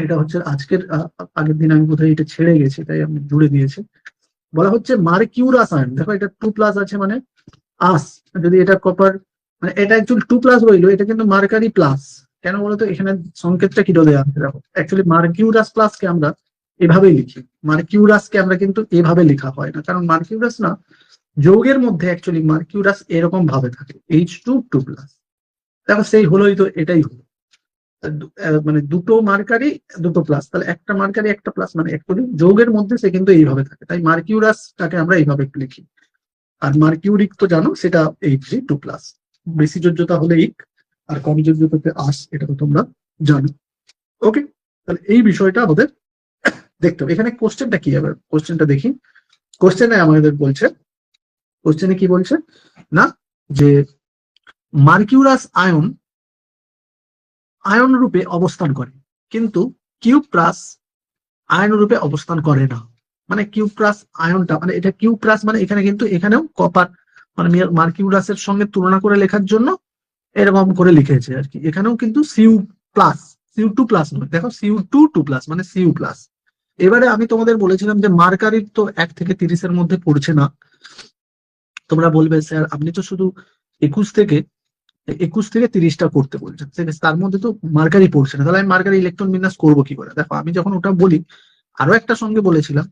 এটা হচ্ছে আজকের আগের দিন আমি বোধহয় এটা ছেড়ে গেছি, তাই আমি জুড়ে দিয়েছি। বলা হচ্ছে মার্কিউরাস আয়ন, দেখো এটা 2+ আছে মানে আস, যদি এটা কপার, মানে এটা অ্যাকচুয়ালি 2+ রইলো, এটা কিন্তু মার্কারি প্লাস। কেন বলতো, এখানে সংকেতটা কি দেওয়া আছে দেখো, অ্যাকচুয়ালি মার্কিউরাস প্লাসকে আমরা এভাবেই লিখি, মার্কিউরাসকে আমরা কিন্তু এভাবে লেখা হয় না, কারণ মার্কিউরাস না, যৌগের মধ্যে অ্যাকচুয়ালি মার্কিউরাস এরকম ভাবে থাকে H2 2+। দেখো সেই হলোই তো, এটাই হলো। মানে দুটো মার্কারি দুটো প্লাস, তাহলে একটা মার্কারি একটা প্লাস, মানে অ্যাকচুয়ালি যৌগের মধ্যে সে কিন্তু এইভাবে থাকে, তাই মার্কিউরাসটাকে আমরা এইভাবে একটু লিখি। আর মার্কিউরিক তো জানো সেটা H2+। বেশি যোজ্যতা হলে ইক, আর কম যোজ্যতাতে আস, এটা তো তোমরা জানো। ওকে, তাহলে এই বিষয়টা আমাদের দেখতে হবে। এখানে কোশ্চেনটা কি হবে, কোশ্চেনটা দেখি। কোশ্চেনে আমাদের বলছে, কোশ্চেনে কি বলছে না, যে মার্কিউরাস আয়ন আয়ন রূপে অবস্থান করে, কিন্তু কিউব প্লাস আয়ন রূপে অবস্থান করে না। মানে কিউব প্লাস আয়নটা, মানে এটা কিউব প্লাস, মানে এখানে কিন্তু এখানেও কপার, মানে মার্কিউরাসের সঙ্গে তুলনা করে লেখার জন্য এরকম করে লিখেছে আর কি। এখানেও কিন্তু Cu+, Cu2+ নয়, দেখো Cu2 2+, মানে Cu+। এবারে আমি তোমাদের বলেছিলাম যে মার্কারির তো 1 থেকে 30-এর মধ্যে পড়ছে না। তোমরা বলবে স্যার আপনি তো শুধু 21 থেকে 30টা করতে বলছেন, তার মধ্যে তো মার্কারি পড়ছে না, তাহলে আমি মার্কারি ইলেকট্রন বিন্যাস করবো কি করে? দেখো আমি যখন ওটা বলি, আরো একটা সঙ্গে বলেছিলাম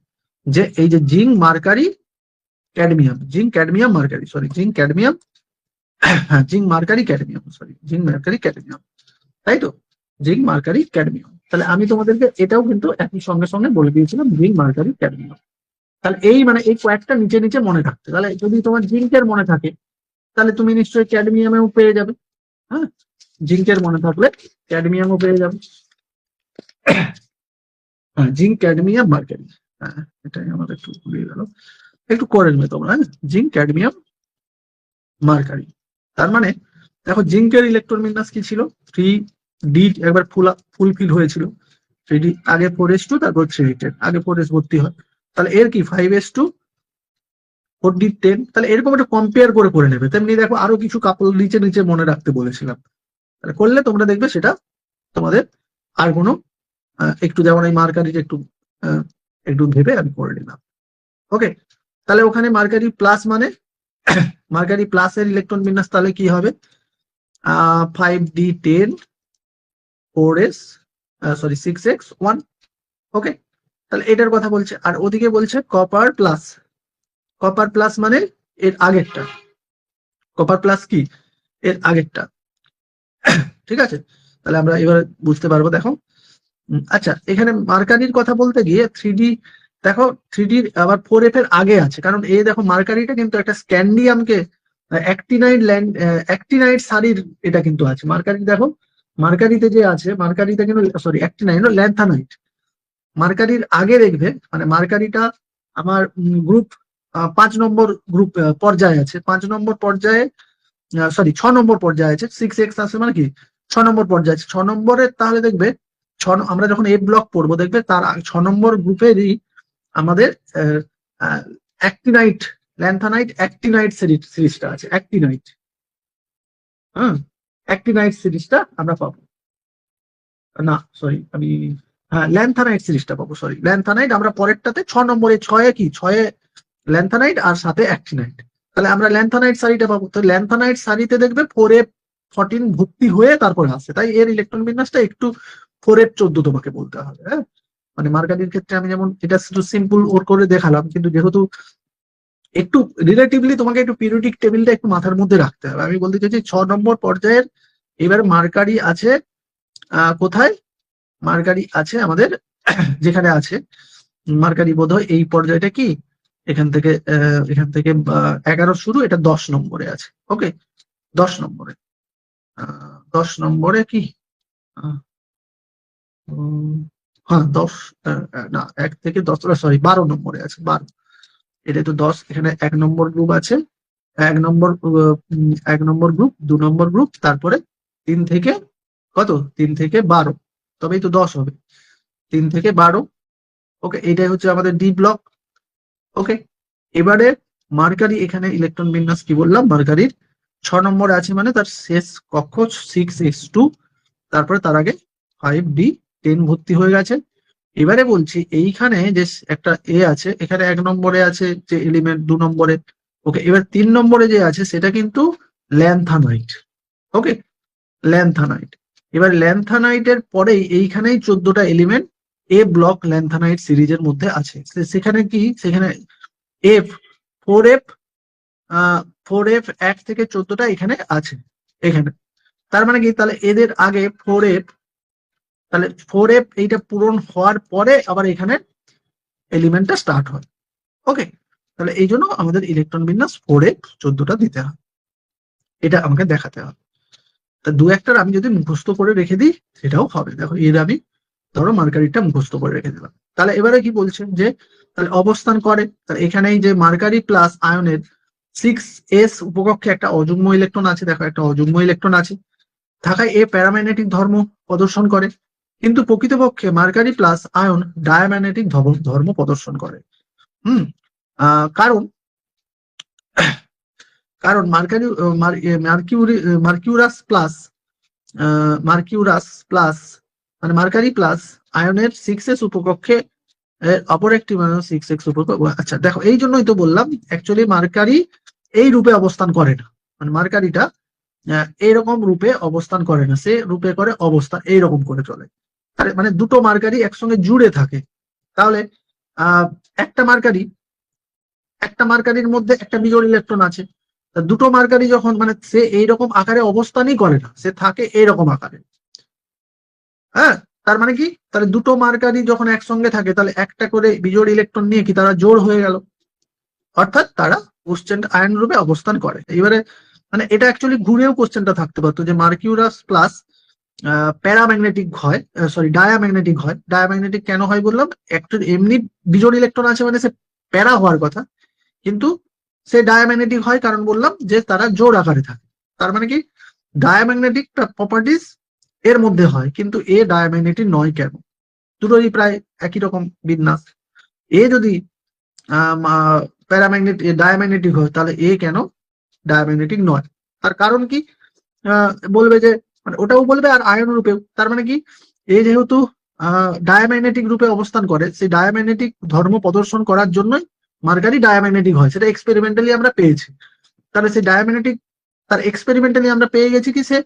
যে এই যে zinc mercury cadmium, zinc cadmium mercury, sorry zinc cadmium, হ্যাঁ zinc mercury cadmium, sorry zinc mercury cadmium, তাই তো, জিঙ্ক মার্কারি ক্যাডমিয়াম। তাহলে আমি তোমাদেরকে এটাও কিন্তু একই সঙ্গে সঙ্গে বলে দিয়েছিলাম, জিঙ্ক মার্কারি ক্যাডমিয়াম। তাহলে এই মানে এই কয়েকটা নিচে নিচে মনে রাখতে, তাহলে যদি তোমার জিঙ্কের মনে থাকে তাহলে তুমি নিশ্চয়ই ক্যাডমিয়ামেও পেয়ে যাবে। হ্যাঁ, জিঙ্কের মনে থাকলে ক্যাডমিয়ামও পেয়ে যাবে। হ্যাঁ, জিঙ্ক ক্যাডমিয়াম মার্কারি, হ্যাঁ এটাই আমাদের একটু ভুলিয়ে গেল, একটু করে নেবে তোমরা। হ্যাঁ, জিঙ্ক ক্যাডমিয়াম মার্কারি। তার মানে দেখো জিঙ্কের ইলেকট্রন বিন্যাস কি ছিল, 3D, একবার ফুলফিল হয়েছিল 3D, আগে 4s2, তারপর 3D10, আগে 4s ভর্তি হয়, তাহলে এর কি 5s2 4D10, তাহলে এরকম একটা কম্পেয়ার করে করে নেবে। তেমনি দেখো আরো কিছু কাপল নিচে নিচে মনে রাখতে বলেছিলাম, তাহলে করলে তোমরা দেখবে সেটা তোমাদের আর কোনো একটু, যেমন এই মার্কারিটা একটু একটু ভেবে আমি করে নিলাম। ওকে, তাহলে ওখানে মার্কারি প্লাস মানে মার্কারি প্লাসের ইলেকট্রন বিন্যাস তাহলে কি হবে, 5D10 4s, সরি 6x1। ওকে, তাহলে এটার কথা বলছে। আর ওদিকে বলছে কপার প্লাস, কপার প্লাস মানে এর আগেরটা, কপার প্লাস কি এর আগেরটা। ঠিক আছে, তাহলে আমরা এবার বুঝতে পারবো। দেখো আচ্ছা, এখানে মার্কারির কথা বলতে গিয়ে 3D, দেখো 3D আবার 4f এর আগে আছে, কারণ এই দেখো মার্কারিটা কিন্তু একটা স্ক্যান্ডিয়ামকে অ্যাক্টিনাইড অ্যাক্টিনাইড সারির এটা কিন্তু আছে মার্কারি। দেখো মার্কারিতে যে আছে, মার্কারিতে কিন্তু সরি অ্যাক্টিনাইড ল্যান্থানাইট, মার্কারির আগে দেখবে, মানে মার্কারিটা আমার গ্রুপ 5 নম্বর গ্রুপ পর্যায়ে আছে, 5 নম্বর পর্যায়ে, সরি 6 নম্বর পর্যায়ে আছে, 6x আছে মানে কি 6 নম্বর পর্যায়ে আছে। 6 নম্বরের তাহলে দেখবে আমরা যখন এ ব্লক পড়বো দেখবে তার 6 নম্বর গ্রুপেরই আমাদের অ্যাক্টিনাইট, ল্যান্থানাইট অ্যাক্টিনাইট সিরিজটা আছে, অ্যাক্টিনাইট। হ্যাঁ, অ্যাক্টিনাইট সিরিজটা আমরা পাবো, না সরি আমি, হ্যাঁ ল্যান্থানাইট সিরিজটা পাবো, সরি ল্যান্থানাইট আমরা পরেরটাতে 6 নম্বরে, 6-এ কি 6-এ ল্যান্থানাইট আর সাথে অ্যাক্টিনাইট, তাহলে আমরা ল্যান্থানাইট সারিটা পাবো। তো ল্যান্থানাইট সারিতে দেখবে 4f14 ভর্তি হয়ে তারপরে আসে, তাই এর ইলেকট্রন বিন্যাসটা একটু 4f14 তোমাকে বলতে হবে। হ্যাঁ, মানে মার্কারির ক্ষেত্রে আমি যেমন এটা শুধু সিম্পল ওর করে দেখালাম, কিন্তু যেহেতু একটু রিলেটিভলি তোমাকে একটু পিরিয়ডিক টেবিলটা একটু মাথার মধ্যে রাখতে হবে। আমি বলতে চাইছি 6 নম্বর পর্যায়ের এবার মার্কারি আছে কোথায়, মার্কারি আছে আমাদের যেখানে আছে মার্কারি বোধহয় এই পর্যায়টা কি, এখান থেকে 11 শুরু, এটা 10 নম্বরে আছে। ওকে, 10 নম্বরে, 10 নম্বরে কি, হ্যাঁ 10, না 1 থেকে 10, সরি 12 নম্বরে আছে, 12, এটা তো 10, এখানে 1 নম্বর গ্রুপ আছে, 1 নম্বর 1 নম্বর গ্রুপ, 2 নম্বর গ্রুপ, তারপরে 3 থেকে কত, 3 থেকে 12, তবেই তো 10 হবে, 3 থেকে 12। ওকে, এটাই হচ্ছে আমাদের ডি ব্লক। ওকে, এবারে মার্কারি এখানে ইলেকট্রন বিন্যাস কি বললাম, মার্কারির 6 নম্বরে আছে মানে তার শেষ কক্ষ 6s2, তারপরে তার আগে 5D10, 10 ভর্তি হয়ে গেছে। এবারে বলছি এইখানে যে একটা এ আছে, এখানে 1 নম্বরে আছে যে এলিমেন্ট, 2 নম্বরে, ওকে, এবার 3 নম্বরে যে আছে সেটা কিন্তু ল্যান্থানাইট। ওকে, ল্যান্থানাইট। এবার ল্যান্থানাইটের পরেই এইখানেই 14টা এলিমেন্ট এ ব্লক ল্যান্থানাইট সিরিজের মধ্যে আছে। সেখানে কি, সেখানে এফ 4F 4F 1 থেকে 14টা এখানে আছে এখানে। তার মানে কি, তাহলে এদের আগে 4F, তাহলে 4F এইটা পূরণ হওয়ার পরে আবার এখানে এলিমেন্টটা স্টার্ট হয়। ওকে, তাহলে এই জন্য আমাদের ইলেকট্রন বিন্যাস 4F 14টা দিতে হয়, এটা আমাকে দেখাতে হবে। তা দু একটার আমি যদি মুখস্থ করে রেখে দিই সেটাও হবে। দেখো এর আমি ধরো মার্কারিটা মুখস্থ করে রেখে দিলাম। তাহলে এবারে কি বলছে যে তাহলে অবস্থান করে, তাহলে এখানেই যে মার্কারি প্লাস আয়নের 6s উপকক্ষে একটা অযুগ্ম ইলেকট্রন আছে, দেখো একটা অযুগ্ম ইলেকট্রন আছে থাকায় এ প্যারাম্যাগনেটিক ধর্ম প্রদর্শন করে, কিন্তু প্রকৃতপক্ষে মার্কারি প্লাস আয়ন ডায়াম্যাগনেটিক ধর্ম প্রদর্শন করে। কারণ কারণ মার্কিউরাস প্লাস মানে মার্কারি প্লাস আয়নের 6s উপকক্ষে অপর একটি মানে 6x উপকক্ষ। আচ্ছা দেখো, এই জন্যই তো বললাম অ্যাকচুয়ালি মার্কারি এই রূপে অবস্থান করে না, মানে মার্কারিটা এইরকম রূপে অবস্থান করে না, সে রূপে করে অবস্থান এইরকম করে চলে। মানে দুটো মার্কারি একসঙ্গে জুড়ে থাকে। তাহলে একটা মার্কারির মধ্যে একটা বিজোড় ইলেকট্রন আছে, দুটো মার্কারি যখন মানে সে এইরকম আকারে অবস্থানই করে না, সে থাকে এইরকম আকারে। হ্যাঁ, তার মানে কি, তাহলে দুটো মার্কারি যখন একসঙ্গে থাকে তাহলে একটা করে বিজোড় ইলেকট্রন নিয়ে কি তারা জোড় হয়ে গেল, অর্থাৎ তারা কোশ্চেন আয়ন রূপে অবস্থান করে। এবারে মানে এটা অ্যাকচুয়ালি ঘুরেও কোশ্চেনটা থাকতে পারতো যে মার্কিউরাস প্লাস প্যারাম্যাগনেটিক হয়, সরি ডায়াম্যাগনেটিক হয়। ডায়াম্যাগনেটিক কেন হয় বললাম, একটু এমনি বিজোড় ইলেকট্রন আছে মানে সে প্যারা হওয়ার কথা, কিন্তু সে ডায়াম্যাগনেটিক হয় কারণ বললাম যে তারা জোড় আকারে থাকে। তার মানে কি, ডায়াম্যাগনেটিক প্রপার্টিস এর মধ্যে হয় কিন্তু এ ডায়াম্যাগনেটিক নয় কেন? দুটোই প্রায় একই রকম বিন্যাস। এ যদি ডায়াম্যাগনেটিক হয় তাহলে এ কেন ডায়াম্যাগনেটিক নয়? তার কারণ কি, বলবে যে মানে ওটাও বলবে আর আয়ন রূপেও। তার মানে কি, এ যেহেতু ডায়াম্যাগনেটিক রূপে অবস্থান করে, সেই ডায়াম্যাগনেটিক ধর্ম প্রদর্শন করার জন্যই মার্কারি ডায়াম্যাগনেটিক হয়, সেটা এক্সপেরিমেন্টালি আমরা পেয়েছি। তাহলে সেই ডায়াম্যাগনেটিক তার এক্সপেরিমেন্টালি আমরা পেয়ে গেছি কি সে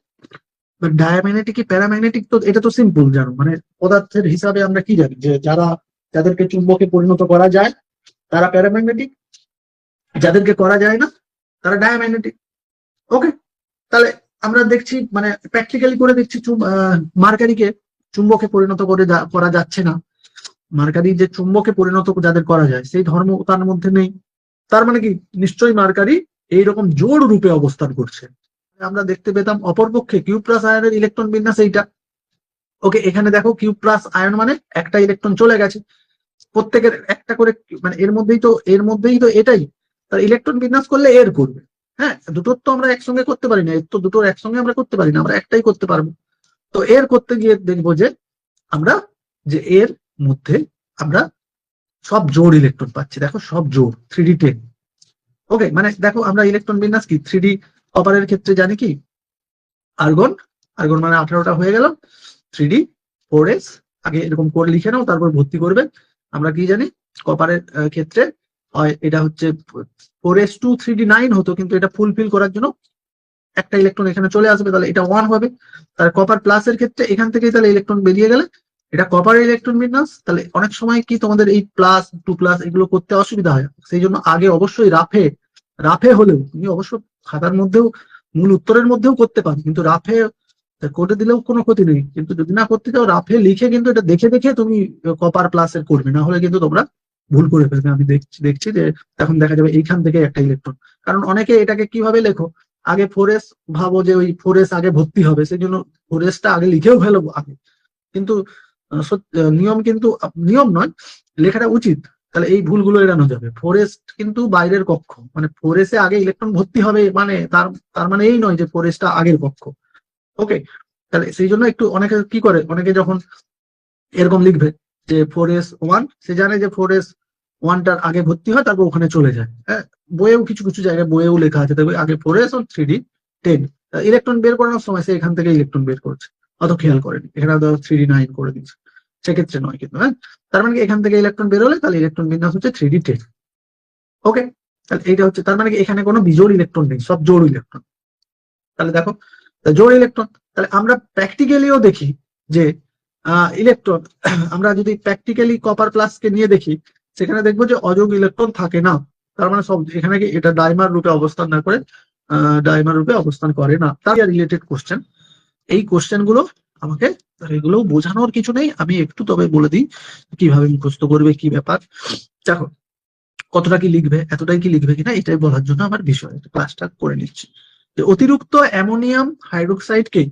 ডায়াম্যাগনেটিক কি প্যারাম্যাগনেটিক, তো এটা তো সিম্পল জানো, মানে পদার্থের হিসাবে আমরা কি জানি যে যাদেরকে চুম্বকে পরিণত করা যায় তারা প্যারাম্যাগনেটিক, যাদেরকে করা যায় না তারা ডায়াম্যাগনেটিক। ওকে, তাহলে আমরা দেখছি মানে প্র্যাকটিক্যালি করে দেখছি মার্কারিকে চুম্বকে পরিণত করা যাচ্ছে না। মার্কারি যে চুম্বকে পরিণত যাদের করা যায় সেই ধর্ম তার মধ্যে নেই। তার মানে কি, নিশ্চয়ই মার্কারি এইরকম জোড় রূপে অবস্থান করছে। আমরা দেখতে পেতাম অপরপক্ষে কিউ প্লাস আয়নের ইলেকট্রন বিন্যাস এইটা। ওকে, এখানে দেখো কিউ প্লাস আয়ন মানে একটা ইলেকট্রন চলে গেছে, প্রত্যেকের একটা করে, মানে এর মধ্যেই তো এটাই তার ইলেকট্রন বিন্যাস করলে এর করবে। হ্যাঁ, দুটোর তো আমরা একসঙ্গে করতে পারি না, এর তো দুটোর একসঙ্গে আমরা করতে পারি না, আমরা একটাই করতে পারবো। তো এর করতে গিয়ে দেখবো যে আমরা যে এর মধ্যে আমরা সব জোড় ইলেকট্রন পাচ্ছি। দেখো সব জোড় 3D10। ওকে, মানে দেখো আমরা ইলেকট্রন বিন্যাস কি 3D কপারের ক্ষেত্রে জানি কি, আর্গন মানে 18টা হয়ে গেল, 3D 4s আগে এরকম করে লিখে নাও, তারপর ভর্তি করবে। আমরা কি জানি কপারের ক্ষেত্রে হয় এটা হচ্ছে 4s2 3D9 হতো, কিন্তু এটা ফুলফিল করার জন্য একটা ইলেকট্রন এখানে চলে আসবে, তাহলে এটা 1 হবে। তার কপার প্লাসের ক্ষেত্রে এখান থেকেই তাহলে ইলেকট্রন বেরিয়ে গেলে এটা কপারের ইলেকট্রন বিন্যাস। তাহলে অনেক সময় কি তোমাদের এই প্লাস 2+ এগুলো করতে অসুবিধা হয়, সেই জন্য আগে অবশ্যই রাফে হলেও তুমি অবশ্য খাতার মধ্যেও মূল উত্তরের মধ্যেও করতে পারো, কিন্তু রাফে করে দিলেও কোনো ক্ষতি নেই। কিন্তু যদি না করতে চাও রাফে লিখে কিন্তু এটা দেখে তুমি কপার প্লাসের করবে, না হলে কিন্তু তোমরা ভুল করে ফেলবে। আমি দেখছি যে এখন দেখা যাবে এইখান থেকে একটা ইলেকট্রন, কারণ অনেকে এটাকে কিভাবে লেখো, আগে 4s ভাবো যে ওই 4s আগে ভর্তি হবে, সেই জন্য 4sটা আগে লিখেও ফেলবো আগে, কিন্তু নিয়ম নয়, লেখাটা উচিত। তাহলে এই ভুলগুলো এড়ানো যাবে। 4s কিন্তু বাইরের কক্ষ, মানে 4s এ আগে ইলেকট্রন ভর্তি হবে, মানে তার মানে এই নয় যে 4sটা আগের কক্ষ। ওকে, তাহলে সেই জন্য একটু অনেকে কি করে, অনেকে যখন এরকম লিখবে যে 4s1, সে জানে যে 4s1টার আগে ভর্তি হয় তারপর ওখানে চলে যায়। হ্যাঁ, বইয়েও কিছু জায়গায় বইয়েও লেখা আছে দেখবে আগে 4s আর 3D10 ইলেকট্রন বের করানোর সময় সে এখান থেকে ইলেকট্রন বের করছে, অত খেয়াল করেনি, এখানে 3D9 করে দিচ্ছে। সেক্ষেত্রে নয় কিন্তু, হ্যাঁ। তার মানে কি এখান থেকে ইলেকট্রন বেরোলে তাহলে ইলেকট্রন বিন্যাস হচ্ছে 3d10। ওকে, তাহলে এইটা হচ্ছে, তার মানে কি এখানে কোনো বিজোড় ইলেকট্রন নেই, সব জোড় ইলেকট্রন। তাহলে দেখো, জোড় ইলেকট্রন, তাহলে আমরা প্র্যাকটিক্যালিও দেখি যে ইলেকট্রন আমরা যদি প্র্যাকটিক্যালি কপার প্লাসকে নিয়ে দেখি, সেখানে দেখবো যে অযোগ ইলেকট্রন থাকে না। তার মানে সব এখানে কি এটা ডাইমার রূপে অবস্থান না করে ডাইমার রূপে অবস্থান করে না। তার রিলেটেড কোশ্চেন, এই কোশ্চেন গুলো আমাকে, এগুলো বোঝানোর কিছু নেই, আমি একটু তবে বলে দিই কিভাবে মুখস্থ করবে, কি ব্যাপার। দেখো কতটা কি লিখবে, এতটাই কি লিখবে কিনা এটাই বলার জন্য আমার বিষয়, ক্লাসটা করে নিচ্ছি। যে অতিরিক্ত অ্যামোনিয়াম হাইড্রোক্সাইডকে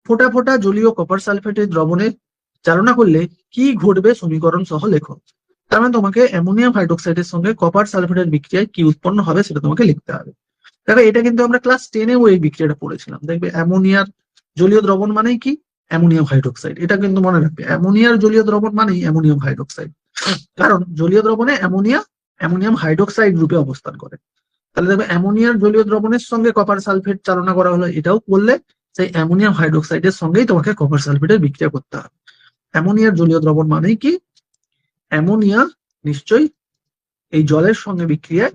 ফোটা ফোটা জলীয় কপার সালফেটের দ্রবণে চালনা করলে কি ঘটবে সমীকরণ সহ লেখো। তার মানে তোমাকে অ্যামোনিয়াম হাইড্রোক্সাইডের সঙ্গে কপার সালফেটের বিক্রিয়ায় কি উৎপন্ন হবে সেটা তোমাকে লিখতে হবে। দেখো এটা কিন্তু আমরা ক্লাস 10-এও এই বিক্রিয়াটা পড়েছিলাম। দেখবে অ্যামোনিয়ার জলীয় দ্রবণ মানেই কি, অ্যামোনিয়াম হাইড্রোক্সাইড। এটা কিন্তু মনে রাখবে, অ্যামোনিয়ার জলীয় দ্রবণ মানেই অ্যামোনিয়াম হাইড্রোক্সাইড, কারণ জলীয় দ্রবণে অ্যামোনিয়াম হাইড্রোক্সাইড রূপে অবস্থান করে। তাহলে দেখবে অ্যামোনিয়ার জলীয় দ্রবণের সঙ্গে কপার সালফেট চালনা করা হলো, এটাও করলে সেই অ্যামোনিয়াম হাইড্রোক্সাইডের সঙ্গেই তোমাকে কপার সালফেটের বিক্রিয়া করতে হবে। অ্যামোনিয়ার জলীয় দ্রবণ মানেই কি, অ্যামোনিয়া নিশ্চয়ই এই জলের সঙ্গে বিক্রিয়ায়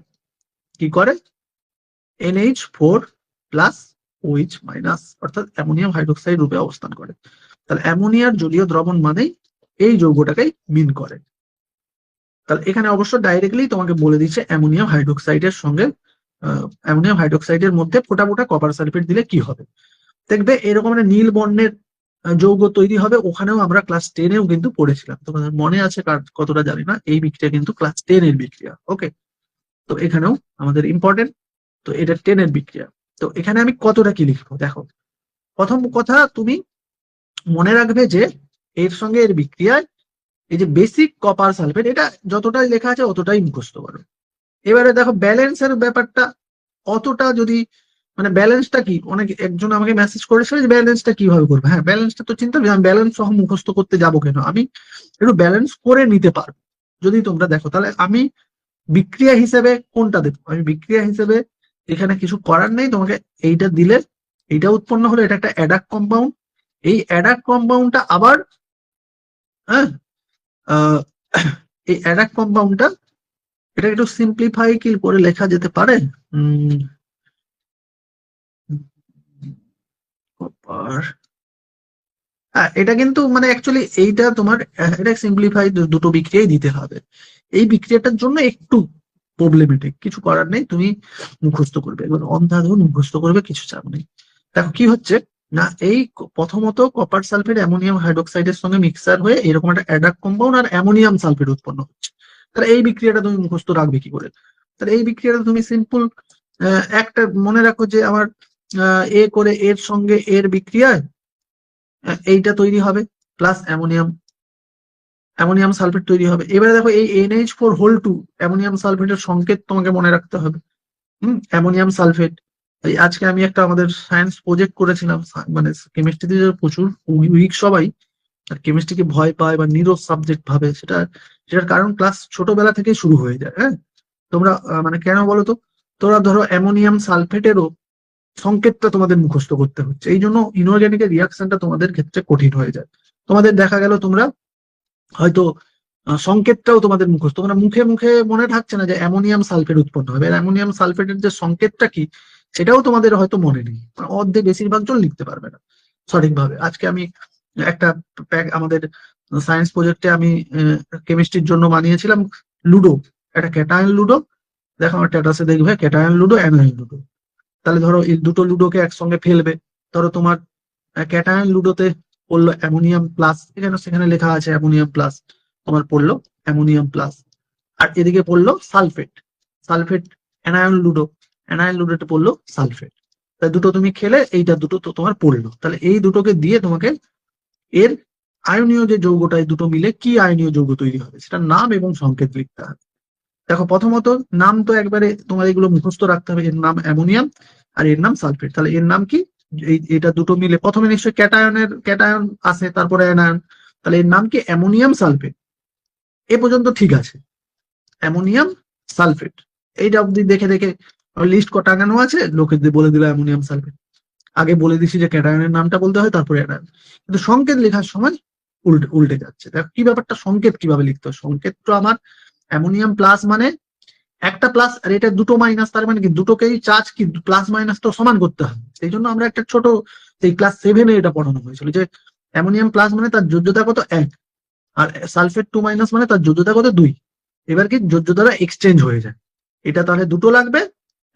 কি করে, NH4 প্লাস OH মাইনাস, অর্থাৎ অ্যামোনিয়াম হাইড্রোক্সাইড রূপে অবস্থান করে। তাহলে অ্যামোনিয়ার জলীয় দ্রবণ মানেই এই যৌগটাকেই মিন করে। তাহলে এখানে অবশ্য ডাইরেক্টলি তোমাকে বলে দিচ্ছে অ্যামোনিয়াম হাইড্রোক্সাইডের সঙ্গে অ্যামোনিয়াম হাইড্রোক্সাইডের মধ্যে ফোটা ফোটা কপার সালফেট দিলে কি হবে। দেখবে এরকম একটা নীল বর্ণের যৌগ তৈরি হবে, ওখানেও আমরা ক্লাস 10-এও কিন্তু পড়েছিলাম, তোমাদের মনে আছে কতটা জানি না, এই বিক্রিয়া কিন্তু ক্লাস 10-এর বিক্রিয়া। ওকে, তো এখানেও আমাদের ইম্পর্টেন্ট, তো এটা 10-এর বিক্রিয়া। তো এখানে আমি কতটা কি লিখবো, দেখো প্রথম কথা তুমি মনে রাখবে যে এর সঙ্গে এর বিক্রিয়ায় এই যে বেসিক কপার সালফেট, এটা যতটাই লেখা আছে অতটাই মুখস্থ করো। এবারে দেখো ব্যালেন্সের ব্যাপারটা অতটা যদি, মানে ব্যালেন্সটা কি, অনেক একজন আমাকে মেসেজ করেছিল যে ব্যালেন্সটা কিভাবে করবে। হ্যাঁ, ব্যালেন্সটা তো চিন্তা করি, আমি ব্যালেন্স সহ মুখস্থ করতে যাবো কেন, আমি একটু ব্যালেন্স করে নিতে পারবো যদি তোমরা দেখো। তাহলে আমি বিক্রিয়া হিসেবে কোনটা দেবো, আমি বিক্রিয়া হিসেবে এখানে কিছু করার নেই, তোমাকে এইটা দিলে এইটা উৎপন্ন হলো, এটা একটা অ্যাডাক কম্পাউন্ড। এই অ্যাডাক কম্পাউন্ডটা আবার, হ্যাঁ, এই অ্যাডাক কম্পাউন্ডটা, এটা একটু সিম্পলিফাই কি করে লেখা যেতে পারে, হ্যাঁ এটা কিন্তু মানে অ্যাকচুয়ালি এইটা তোমার এটা সিম্পলিফাই দুটো বিক্রিয়াই দিতে হবে। এই বিক্রিয়াটার জন্য একটু প্রবলেমেটিক, কিছু করার নেই, তুমি মুখস্থ করবে, এবার অন্ধাধুন মুখস্থ করবে, কিছু চাপ নেই। দেখো কি হচ্ছে না, এই প্রথমত কপার সালফেট অ্যামোনিয়াম হাইড্রোক্সাইডের সঙ্গে মিক্সার হয়ে এরকম একটা অ্যাডাক কম্পাউন্ড আর অ্যামোনিয়াম সালফেট উৎপন্ন হচ্ছে। তাহলে এই বিক্রিয়াটা তুমি মুখস্থ রাখবে কি করে, তাহলে এই বিক্রিয়াটা তুমি সিম্পল একটা মনে রাখো যে আমার এ করে এর সঙ্গে এর বিক্রিয়ায় এইটা তৈরি হবে, প্লাস অ্যামোনিয়াম সালফেট তৈরি হবে। এবারে দেখো এই NH4 অ্যামোনিয়াম সালফেটের সংকেত তোমাকে মনে রাখতে হবে। অ্যামোনিয়াম সালফেট, এই আজকে আমি একটা আমাদের সায়েন্স প্রজেক্ট করেছিলাম, মানে কেমিস্ট্রিতে প্রচুর উইক সবাই, আর কেমিস্ট্রিকে ভয় পায় বা নিরস সাবজেক্ট ভাবে, সেটার কারণ ক্লাস ছোটবেলা থেকে শুরু হয়ে যায়। হ্যাঁ, তোমরা মানে কেন বলো তো, তোমরা ধরো অ্যামোনিয়াম সালফেটেরও সংকেতটা তোমাদের মুখস্থ করতে হচ্ছে, এই জন্য ইনঅর্গানিকের রিয়াকশনটা তোমাদের ক্ষেত্রে কঠিন হয়ে যায়। তোমাদের দেখা গেল তোমরা হয়তো সংকেতটাও তোমাদের মুখস্থ, তোমরা মুখে মুখে মনে থাকছে না যে অ্যামোনিয়াম সালফেট উৎপন্ন হবে, অ্যামোনিয়াম সালফেটের যে সংকেতটা কি সেটাও তোমাদের হয়তো মনে নেই, অর্ধেক বেশিরভাগ জন লিখতে পারবে না সঠিকভাবে। আজকে আমি একটা আমাদের সায়েন্স প্রজেক্টে আমি কেমিস্ট্রির জন্য বানিয়েছিলাম লুডো, একটা ক্যাটায়ন লুডো। দেখো আমার স্ট্যাটাসে দেখবে ক্যাটায়ন লুডো, অ্যানায়ন লুডো। তাহলে ধরো এই দুটো লুডোকে একসঙ্গে ফেলবে, ধরো তোমার ক্যাটায়ন লুডোতে পড়লো অ্যামোনিয়াম প্লাস, এখানে সেখানে লেখা আছে অ্যামোনিয়াম প্লাস, তোমার পড়লো অ্যামোনিয়াম প্লাস, আর এদিকে পড়লো সালফেট, অ্যানায়ন লুডোতে পড়লো সালফেট। তাই দুটো তুমি খেলে এইটা দুটো তো তোমার পড়লো, তাহলে এই দুটোকে দিয়ে তোমাকে এর আয়নীয় যে যৌগটা, এই দুটো মিলে কি আয়নীয় যৌগ তৈরি হবে সেটার নাম এবং সংকেত লিখতে হবে। দেখো প্রথমত নাম তো একবারে তোমার এগুলো মুখস্থ রাখতে হবে, এর নাম অ্যামোনিয়াম আর এর নাম সালফেট। তাহলে এর নাম কি, এটা দুটো মিলে প্রথমে নিশ্চয়ই ক্যাটায়ন আসে, তারপরে অ্যানায়ন, তাহলে এর নাম কি অ্যামোনিয়াম সালফেট। এ পর্যন্ত ঠিক আছে, অ্যামোনিয়াম সালফেট, এইটা অব্দি দেখে দেখে লিস্ট টাঙানো আছে, লোকেদের বলে দিল অ্যামোনিয়াম সালফেট। আগে বলে দিছি যে ক্যাটায়নের নামটা বলতে হয় তারপরে অ্যানায়ন, কিন্তু সংকেত লেখার সময় উল্টে উল্টে যাচ্ছে। দেখো কি ব্যাপারটা, সংকেত কিভাবে লিখতে হয়। সংকেত তো আমার অ্যামোনিয়াম প্লাস মানে একটা প্লাস আর এটা দুটো মাইনাস, তার মানে কি দুটোকেই চার্জ কি প্লাস মাইনাস তো সমান করতে হবে। সেই জন্য আমরা একটা ছোট সেই ক্লাস 7-এ এটা পড়ানো হয়েছিল যে অ্যামোনিয়াম প্লাস মানে তার যোজ্যতা কত 1, আর সালফেট 2 মাইনাস মানে তার যোজ্যতা কত 2। এবার কি যোজ্যতাটা এক্সচেঞ্জ হয়ে যায়, এটা তাহলে দুটো লাগবে,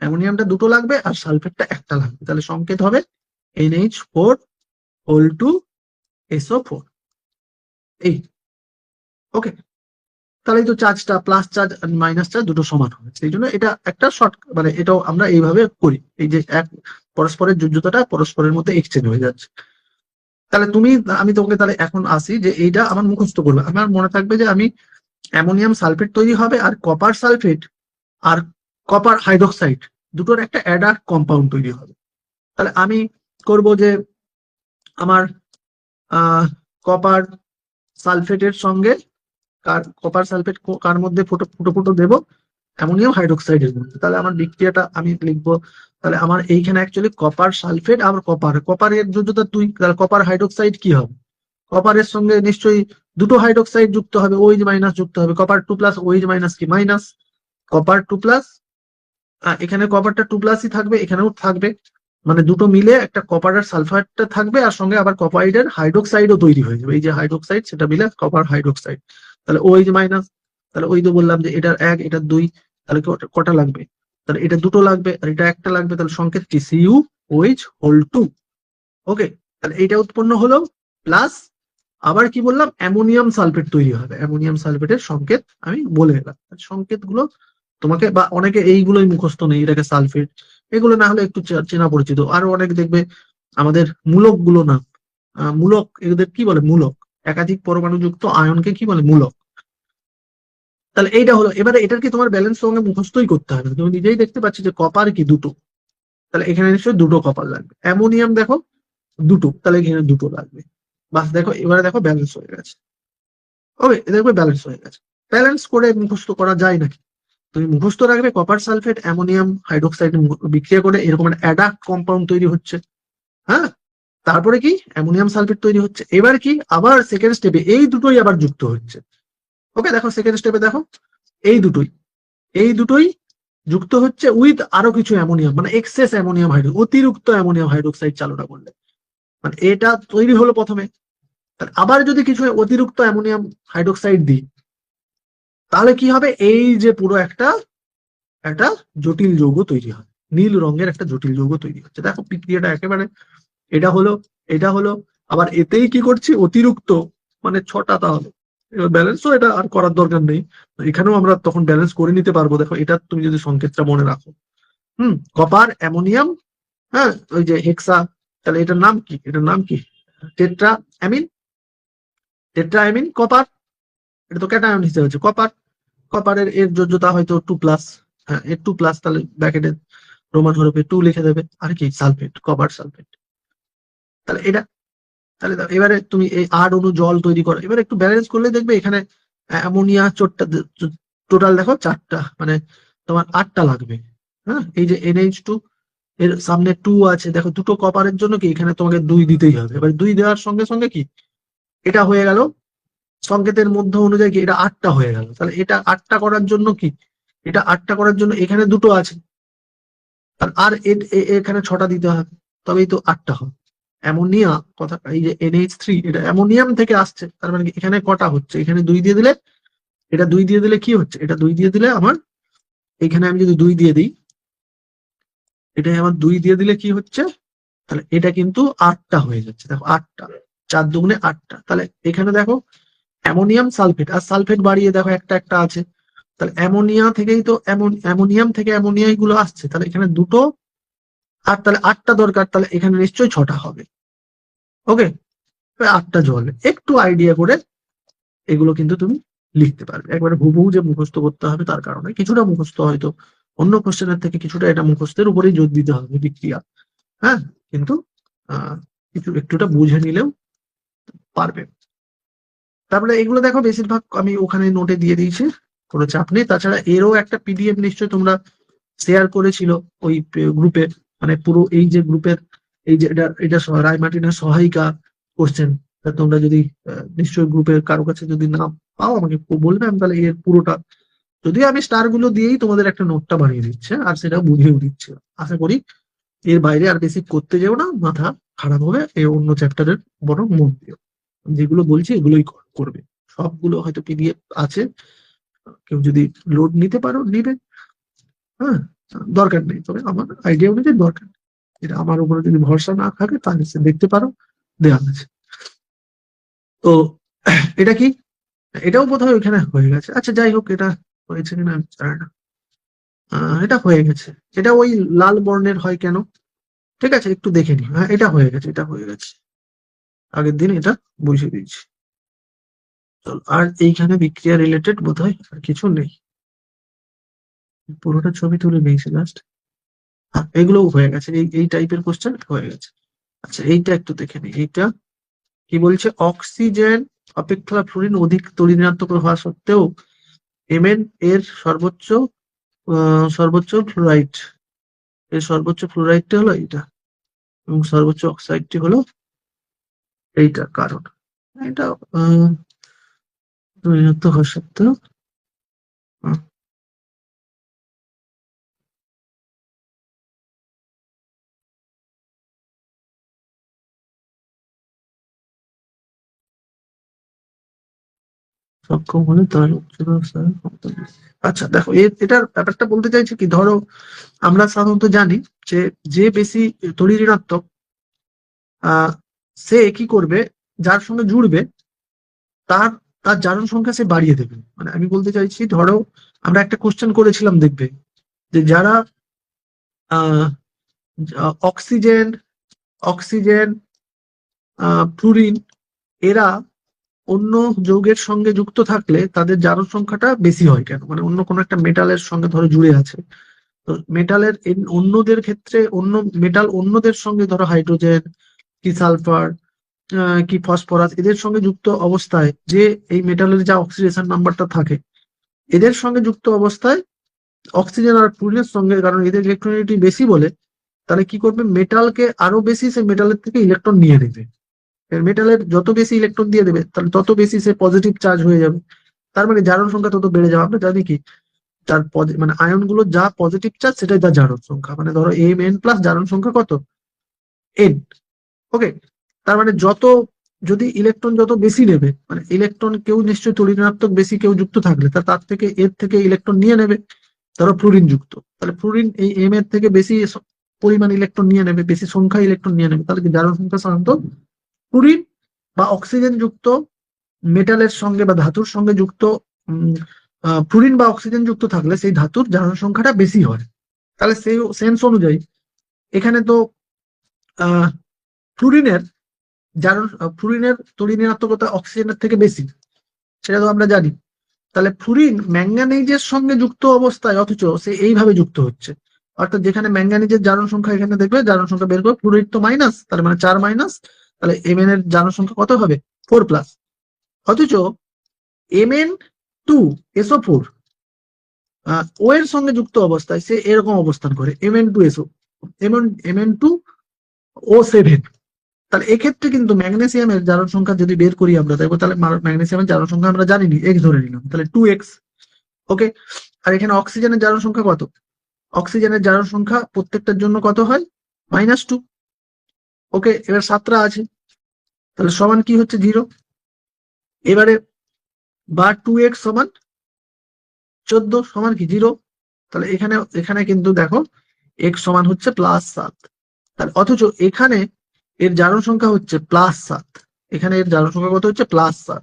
অ্যামোনিয়ামটা দুটো লাগবে আর সালফেটটা একটা লাগবে, তাহলে সংকেত হবে NH4 এই। ওকে, তাহলে তো চার্জটা প্লাস চার্জ আর মাইনাস চার্জ দুটো সমান হবে, সেই জন্য এটা একটা শর্ট, মানে এটাও আমরা এইভাবে করি, এই যে এক পরস্পরের যোজ্যতাটা পরস্পরের মধ্যে এক্সচেঞ্জ হয়ে যাচ্ছে। তাহলে আমি তোমাকে তাহলে এখন আসি যে এইটা আমার মুখস্থ করবে, আমার মনে থাকবে যে আমি অ্যামোনিয়াম সালফেট তৈরি হবে আর কপার সালফেট আর কপার হাইড্রোক্সাইড দুটোর একটা অ্যাডার কম্পাউন্ড তৈরি হবে। তাহলে আমি করব যে আমার কপার সালফেটের সঙ্গে কপার সালফেট কার মধ্যে ফুটো ফুটো ফুটো দেবো, অ্যামোনিয়াম হাইড্রোক্সাইডের মধ্যে। তাহলে আমার বিক্রিয়াটা আমি লিখবো, তাহলে আমার এইখানে অ্যাকচুয়ালি কপার সালফেট আর কপারের যোজ্যতা 2, তাহলে কপার হাইড্রোক্সাইড কি হবে, কপারের সঙ্গে নিশ্চয়ই দুটো হাইড্রোক্সাইড যুক্ত হবে, ওইচ মাইনাস যুক্ত হবে, কপার 2 প্লাস ওইচ মাইনাস কি মাইনাস, কপার 2 প্লাস, এখানে কপারটা 2 প্লাসই থাকবে, এখানেও থাকবে, মানে দুটো মিলে একটা কপার আর সালফারটা থাকবে, আর সঙ্গে আবার কপাইডের হাইড্রোক্সাইডও তৈরি হয়ে যাবে, এই যে হাইড্রোক্সাইড সেটা মিলে কপার হাইড্রোক্সাইড, তাহলে ওইচ মাইনাস, তাহলে ওই তো বললাম যে এটার 1 এটার 2, তাহলে কটা লাগবে, তাহলে এটা দুটো লাগবে আর এটা একটা লাগবে, তাহলে সংকেত কি CuOH2। ওকে, তাহলে এইটা উৎপন্ন হলো, প্লাস আবার কি বললাম অ্যামোনিয়াম সালফেট তৈরি হবে, অ্যামোনিয়াম সালফেটের সংকেত আমি বলে এলাম। সংকেত গুলো তোমাকে, বা অনেকে এইগুলোই মুখস্থ নেই, এটাকে সালফেট, এগুলো না হলে একটু চেনা পরিচিত। আরো অনেক দেখবে আমাদের মূলক গুলো না, মূলক এদের কি বলে, মূলক একাধিক পরমাণু যুক্ত আয়নকে কি বলে, মূলক। তাহলে এইটা হলো, এবারে এটার কি তোমার ব্যালেন্স সঙ্গে মুখস্থই করতে হবে, তুমি নিজেই দেখতে পাচ্ছি যে কপার কি দুটো, তাহলে এখানে নিশ্চয়ই দুটো কপার লাগবে, অ্যামোনিয়াম দেখো দুটো, তাহলে এখানে দুটো লাগবে, বাস দেখো এবারে দেখো ব্যালেন্স হয়ে গেছে। ওকে, দেখবে ব্যালেন্স হয়ে গেছে। ব্যালেন্স করে মুখস্থ করা যায় নাকি, তুমি মুখস্থ রাখবে কপার সালফেট অ্যামোনিয়াম হাইড্রোক্সাইড বিক্রিয়া করে এরকম একটা অ্যাডাক্ট কম্পাউন্ড তৈরি হচ্ছে। হ্যাঁ, তারপরে কি অ্যামোনিয়াম সালফেট তৈরি হচ্ছে, এবার কি আবার সেকেন্ড স্টেপে এই দুটোই আবার যুক্ত হচ্ছে। ওকে, দেখো সেকেন্ড স্টেপে দেখো এই দুটোই যুক্ত হচ্ছে উইথ আরো কিছু অ্যামোনিয়াম, মানে এক্সেস অ্যামোনিয়াম অতিরিক্ত অ্যামোনিয়াম হাইড্রোক্সাইড চালনা করলে, মানে এটা তৈরি হলো প্রথমে, আবার যদি কিছু অতিরিক্ত অ্যামোনিয়াম হাইড্রোক্সাইড দিই তাহলে কি হবে, এই যে পুরো একটা একটা জটিল যৌগ তৈরি হয়, নীল রঙের একটা জটিল যৌগ তৈরি হচ্ছে। দেখো বিক্রিয়াটা একেবারে এটা হলো আবার এতেই কি করছি অতিরিক্ত, মানে 6টা, তাহলে এবার ব্যালেন্সও এটা আর করার দরকার নেই, এখানেও আমরা তখন ব্যালেন্স করে নিতে পারবো। দেখো এটা তুমি যদি সংকেতটা মনে রাখো, কপার অ্যামোনিয়াম, হ্যাঁ ওই যে হেক্সা, তাহলে এটার নাম কি, টেট্রা অ্যামিন কপার, এটা তো ক্যাটায়ন হিসেবে হচ্ছে কপার, কপারের এর যোজ্যতা হয়তো 2 প্লাস, হ্যাঁ এর 2 প্লাস, তাহলে ব্র্যাকেটে রোমান হরফে 2 লিখে দেবে, আর কি সালফেট, কপার সালফেট। তাহলে এটা, তাহলে এবারে তুমি এই 8 অণু জল তৈরি করো, এবারে একটু ব্যালেন্স করলে দেখবে এখানে অ্যামোনিয়া টোটাল দেখো 4টা, মানে তোমার 8টা লাগবে। হ্যাঁ, এই যে NH2 এর সামনে 2 আছে, দেখো দুটো কপারের জন্য কি এখানে তোমাকে 2 দিতেই হবে, এবার 2 দেওয়ার সঙ্গে সঙ্গে কি এটা হয়ে গেল, সংকেতের মধ্য অনুযায়ী কি এটা 8টা হয়ে গেল, তাহলে এটা 8টা করার জন্য কি, এটা 8টা করার জন্য এখানে দুটো আছে, আর এখানে 6টা দিতে হবে, তবেই তো 8টা হবে। অ্যামোনিয়া কথা, এই যে NH3 এটা অ্যামোনিয়াম থেকে আসছে, তার মানে এখানে কটা হচ্ছে, এখানে 2 দিয়ে দিলে, এটা 2 দিয়ে দিলে কি হচ্ছে, এটা 2 দিয়ে দিলে আমার এখানে আমি যদি 2 দিয়ে দিই, এটাই আমার 2 দিয়ে দিলে কি হচ্ছে, তাহলে এটা কিন্তু 8টা হয়ে যাচ্ছে, দেখো 8টা, 4 দুগুণে 8টা, তাহলে এখানে দেখো অ্যামোনিয়াম সালফেট আর সালফেট বাড়িয়ে দেখো একটা একটা আছে, তাহলে অ্যামোনিয়া থেকেই তো অ্যামোনিয়াম থেকে অ্যামোনিয়া গুলো আসছে, তাহলে এখানে দুটো, আর তাহলে 8টা দরকার, তাহলে এখানে নিশ্চয়ই 6টা হবে। ওকে, 8টা জল, একটু আইডিয়া করে এগুলো কিন্তু তুমি লিখতে পারবে, একবারে হুবহু যে মুখস্থ করতে হবে তার কারণে কিছুটা মুখস্থ, হয়তো অন্য কোশ্চেনের থেকে কিছুটা এটা মুখস্থের উপরেই জোর দিতে হবে বিক্রিয়া, হ্যাঁ কিন্তু কিছু একটুটা বুঝে নিলেও পারবে। তারপরে এগুলো দেখো বেশিরভাগ আমি ওখানে নোটে দিয়ে দিয়েছি, কোনো চাপ নেই। তাছাড়া এরও একটা PDF নিশ্চয়ই তোমরা শেয়ার করেছিল ওই গ্রুপে, মানে পুরো এই যে গ্রুপের এই যে এটা রায় মার্টিনের সহায়িকা কোশ্চেন, তা তোমরা যদি নিশ্চয়ই গ্রুপের কারো কাছে যদি না পাও আমাকে বলবে, আমি তাহলে এর পুরোটা, যদিও আমি স্টার গুলো দিয়েই তোমাদের একটা নোটটা বানিয়ে দিচ্ছে আর সেটা বুঝিয়েও দিচ্ছে। আশা করি এর বাইরে আর বেশি করতে যেও না, মাথা খারাপ হবে, এই অন্য চ্যাপ্টারের বরং মন দিও। যেগুলো বলছি এগুলোই করবে। সবগুলো হয়তো পিডিএফ আছে, কেউ যদি লোড নিতে পারো নিবে, হ্যাঁ, দরকার নেই, তবে আমার আইডিয়া অনুযায়ী দরকার নেই। এটা আমার উপরে যদি ভরসা না থাকে তাহলে সে দেখতে পারো, দেওয়া আছে। তো এটা কি, এটাও বোধহয় ওইখানে হয়ে গেছে। আচ্ছা যাই হোক, এটা হয়েছে কিনা আমি জানি না। এটা হয়ে গেছে। এটা ওই লাল বর্ণের হয় কেন, ঠিক আছে একটু দেখে নি। হ্যাঁ এটা হয়ে গেছে, এটা হয়ে গেছে, আগের দিন এটা বুঝিয়ে দিয়েছি। চলো, আর এইখানে বিক্রিয়া রিলেটেড বোধহয় আর কিছু নেই, পুরোটা ছবি তুলে নিয়েছি লাস্ট। হ্যাঁ এগুলোও হয়ে গেছে, এই টাইপের কোশ্চেন হয়ে গেছে। আচ্ছা এইটা একটু দেখে নিই। এইটা কি বলছে, অক্সিজেন অপেক্ষা ফ্লুরিন অধিক তড়িৎ হওয়া সত্ত্বেও এমএন এর সর্বোচ্চ ফ্লোরাইড, এর সর্বোচ্চ ফ্লোরাইডটা হলো এইটা, এবং সর্বোচ্চ অক্সাইডটি হলো এইটা। কারণ এটা ঋণাত্মক হওয়া সত্ত্বেও সক্ষম হলে তার উচ্চতর স্তরে ক্ষমতা বৃদ্ধি। আচ্ছা দেখো, এটার ব্যাপারটা বলতে চাইছি কি, ধরো আমরা সাধারণত জানি যে যে বেশি তড়িৎ ঋণাত্মক সে কি করবে, যার সঙ্গে জুড়বে তার তার জারণ সংখ্যা সে বাড়িয়ে দেবে। মানে আমি বলতে চাইছি, ধরো আমরা একটা কোশ্চেন করেছিলাম দেখবে, যে যারা আহ অক্সিজেন অক্সিজেন ফ্লুরিন এরা অন্য যৌগের সঙ্গে যুক্ত থাকলে তাদের জারণ সংখ্যাটা বেশি হয় কেন, মানে অন্য কোনো একটা মেটালের সঙ্গে ধরো জুড়ে আছে, তো মেটালের অন্যদের ক্ষেত্রে, অন্য মেটাল অন্যদের সঙ্গে ধরো হাইড্রোজেন কি সালফার কি ফসফরাস এদের সঙ্গে যুক্ত অবস্থায় যে এই মেটালের যা অক্সিডেশন নাম্বারটা থাকে, এদের সঙ্গে যুক্ত অবস্থায় অক্সিজেন আর ফ্লুরিনের সঙ্গে, কারণ এদের ইলেকট্রনিটি বেশি বলে, তাহলে কি করবে, মেটালকে আরো বেশি সে মেটালের থেকে ইলেকট্রন নিয়ে নেবে। মেটালের যত বেশি ইলেকট্রন দিয়ে দেবে তাহলে তত বেশি সে পজিটিভ চার্জ হয়ে যাবে, তার মানে জারণ সংখ্যা তত বেড়ে যাবে। আমরা জানি কি, তার মানে আয়ন গুলো যা পজিটিভ চার্জ সেটাই তার জারণ সংখ্যা, মানে ধরো এম এন প্লাস জারণ সংখ্যা কত, এন। ওকে, তার মানে যত, যদি ইলেকট্রন যত বেশি নেবে, মানে ইলেকট্রন কেউ নিশ্চয়ই তড়িৎ ঋণাত্মক বেশি কেউ যুক্ত থাকলে তার থেকে এর থেকে ইলেকট্রন নিয়ে নেবে, ধরো ফ্লুরিন যুক্ত, তাহলে ফ্লুরিন এই এম এর থেকে বেশি পরিমাণ ইলেকট্রন নিয়ে নেবে, বেশি সংখ্যা ইলেকট্রন নিয়ে নেবে, তাহলে কি জারণ সংখ্যা সাধারণত ফ্লুরিন বা অক্সিজেন যুক্ত মেটালের সঙ্গে বা ধাতুর সঙ্গে যুক্ত ফ্লুরিন বা অক্সিজেন যুক্ত থাকলে সেই ধাতুর জারণ সংখ্যাটা বেশি হয়। তাহলে সেই সেন্স অনুযায়ী এখানে তো ফ্লুরিনের জারণ, ফ্লুরিনের তড়িৎ ঋণাত্মকতা অক্সিজেনের থেকে বেশি, সেটা তো আমরা জানি। তাহলে ফ্লুরিন ম্যাঙ্গানিজের সঙ্গে যুক্ত অবস্থায় অথচ সে এইভাবে যুক্ত হচ্ছে, অর্থাৎ যেখানে ম্যাঙ্গানিজের জারণ সংখ্যা, এখানে দেখবে জারণ সংখ্যা বের করে, ফ্লুরিন তো মাইনাস, তার মানে 4 মাইনাস, তাহলে এমএন এর জারণ সংখ্যা কত হবে, 4 প্লাস। অথচ Mn2SO4 ও এর সঙ্গে যুক্ত অবস্থায় সে এরকম অবস্থান করে, Mn2SO, Mn2O7। তাহলে এক্ষেত্রে কিন্তু ম্যাগনেসিয়ামের জারণ সংখ্যা যদি বের করি আমরা, দেখবো তাহলে ম্যাগনেসিয়ামের জারণ সংখ্যা আমরা জানিনি, এক্স ধরে নিলাম, তাহলে 2x। ওকে, আর এখানে অক্সিজেনের জারণ সংখ্যা কত, অক্সিজেনের জারণ সংখ্যা প্রত্যেকটার জন্য কত হয়, -2। ওকে, এবার 7টা আছে, তাহলে সমান কি হচ্ছে 0। এবারে বা 2x সমান 14 সমান কি 0, তাহলে এখানে এখানে কিন্তু দেখো x সমান হচ্ছে +7, তাহলে অথচ এখানে এর জারণ সংখ্যা হচ্ছে +7, এখানে এর জারণ সংখ্যা কত হচ্ছে +7,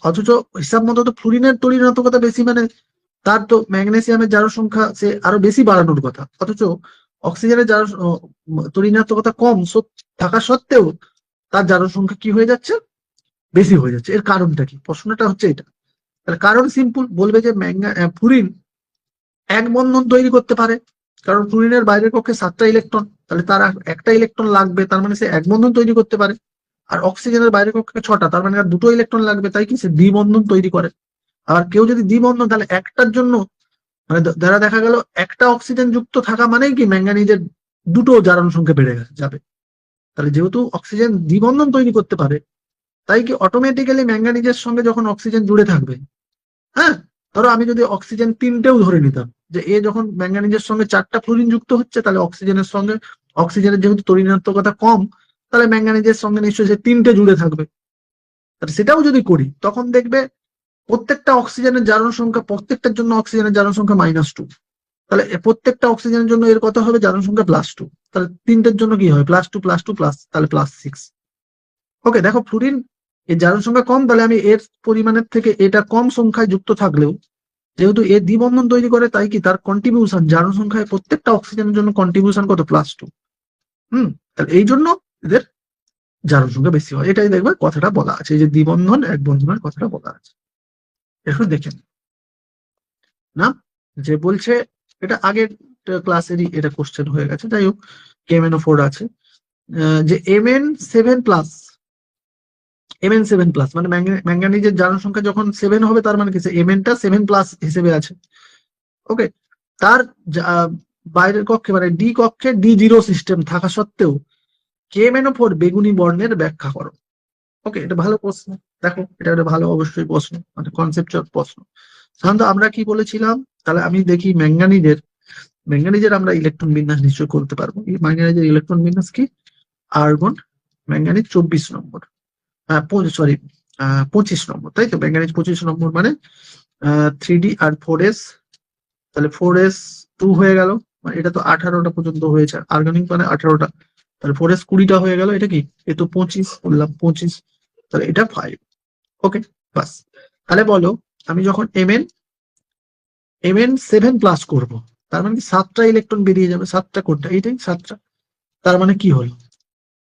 অথচ হিসাব মতো তো ফ্লুরিনের তড়িৎ ঋণাত্মকতা বেশি, মানে তার তো ম্যাগনেসিয়ামের জারণ সংখ্যা সে আরো বেশি বাড়ানোর কথা, অথচ অক্সিজেনের জারণ তড়িৎ ঋণাত্মকতা কম থাকা সত্ত্বেও তার জারণ সংখ্যা কি হয়ে যাচ্ছে, বেশি হয়ে যাচ্ছে। এর কারণটা কি, প্রশ্নটা হচ্ছে এটা। তাহলে কারণ সিম্পল, বলবে যে ফ্লুরিন এক বন্ধন তৈরি করতে পারে, কারণ ফ্লুরিনের বাইরের কক্ষে 7টা ইলেকট্রন, তাহলে তার একটা ইলেকট্রন লাগবে, তার মানে সে এক বন্ধন তৈরি করতে পারে। আর অক্সিজেনের বাইরের কক্ষে 6টা, তার মানে আর 2টো ইলেকট্রন লাগবে, তাই কি সে দ্বিবন্ধন তৈরি করে। আর কেউ যদি দ্বিবন্ধন, তাহলে একটার জন্য, মানে যারা দেখা গেল একটা অক্সিজেন যুক্ত থাকা মানেই কি ম্যাঙ্গানিজের 2টো জারণ সংখ্যা বেড়ে যাবে। তাহলে যেহেতু অক্সিজেন দ্বিবন্ধন তৈরি করতে পারে, তাই কি অটোমেটিক্যালি ম্যাঙ্গানিজের সঙ্গে যখন অক্সিজেন জুড়ে থাকবে, হ্যাঁ, ধরো আমি যদি অক্সিজেন 3টেও ধরে নিতাম, যে এ যখন ম্যাঙ্গানিজের সঙ্গে 4টা ফ্লোরিন যুক্ত হচ্ছে, তাহলে অক্সিজেনের সঙ্গে, অক্সিজেনের যেহেতু তড়িৎ কম, তাহলে ম্যাঙ্গানিজের সঙ্গে নিশ্চয়ই সে 3টে জুড়ে থাকবে। তাহলে সেটাও যদি করি, তখন দেখবে প্রত্যেকটা অক্সিজেনের জারণ সংখ্যা, প্রত্যেকটার জন্য অক্সিজেনের জারণ সংখ্যা -2। তাহলে প্রত্যেকটা অক্সিজেনের জন্য এর কত হবে, জারণ সংখ্যা +2। তাহলে 3টের জন্য কি হয়, +2 প্লাস, তাহলে +6। ওকে, দেখো ফ্লুরিন এর জারণ সংখ্যা কম, তাহলে আমি এর পরিমাণের থেকে এটা কম সংখ্যায় যুক্ত থাকলেও, যেহেতু এ দ্বিবন্ধন তৈরি করে, তাই কি তার কন্ট্রিবিউশন জারণ সংখ্যায় প্রত্যেকটা অক্সিজেনের জন্য কন্ট্রিবিউশন কত, +2। তাহলে এই জন্য এদের জারণ সংখ্যা বেশি হয়। এটাই দেখবে কথাটা বলা আছে, এই যে দ্বিবন্ধন এক বন্ধনের কথাটা বলা আছে। একটু দেখেন না, যে বলছে, এটা আগের ক্লাসেরই এটা কোশ্চেন হয়ে গেছে, যাই হোক KMnO4 আছে, যে Mn7+ মানে ম্যাঙ্গানিজের জারণ সংখ্যা যখন 7 হবে, তার মানে কি Mnটা 7+ হিসেবে আছে। ওকে, তার বাইরের কক্ষে মানে ডি কক্ষে D0 সিস্টেম থাকা সত্ত্বেও KMnO4 বেগুনি বর্ণের ব্যাখ্যা করো। ওকে, এটা ভালো প্রশ্ন। দেখো, এটা একটা ভালো অবশ্যই প্রশ্ন, মানে কনসেপচুয়াল প্রশ্ন। সাধারণত আমরা কি বলেছিলাম, তাহলে আমি দেখি ম্যাঙ্গানিজের আমরা ইলেকট্রন বিন্যাস নিশ্চয় করতে পারবো। এই ম্যাঙ্গানিজের ইলেকট্রন বিন্যাস কি, আর্গন ম্যাঙ্গানিজ 24 নম্বর, সরি 25 নম্বর, তাই তো, ম্যাঙ্গানিজ 25 নম্বর, মানে 3D আর 4s, তাহলে 4s 2 হয়ে গেল, মানে এটা তো 18টা পর্যন্ত হয়েছে, অর্গানিক মানে 18টা, তাহলে 4s 20টা হয়ে গেল, এটা কি, এ তো 25 বললাম, 25, তাহলে এটা 5। ওকে, বাস। তাহলে বলো, আমি যখন Mn7+ করবো, তার মানে কি 7টা ইলেকট্রন বেরিয়ে যাবে, 7টা কোনটা, এইটাই 7টা। তার মানে কি হলো,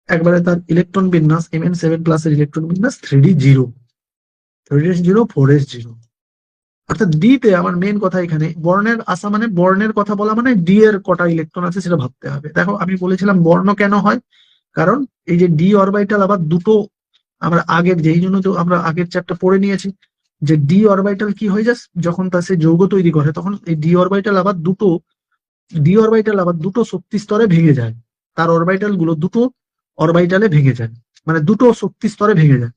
একবারে তার ইলেকট্রন বিন্যাস, Mn7+ এর ইলেকট্রন বিন্যাস 3D0, 3s0, 4s0। অর্থাৎ ডি তে আমার মেন কথা, এখানে বর্ণের আসা মানে, বর্ণের কথা বলা মানে ডি এর কটা ইলেকট্রন আছে সেটা ভাবতে হবে। দেখো, আমি বলেছিলাম বর্ণ কেন হয়, কারণ এই যে ডি অরবিটাল আবার দুটো, আমরা আগের যেই জন্য তো আমরা আগের চ্যাপ্টার পড়ে নিয়েছি, যে ডি অরবিটাল কি হয়ে যায় যখন তা সে যৌগ তৈরি করে, তখন এই ডি অরবিটাল আবার দুটো শক্তি স্তরে ভেঙে যায়, তার অরবিটাল গুলো দুটো অরবিটালে ভেঙে যায়, মানে দুটো শক্তি স্তরে ভেঙে যায়।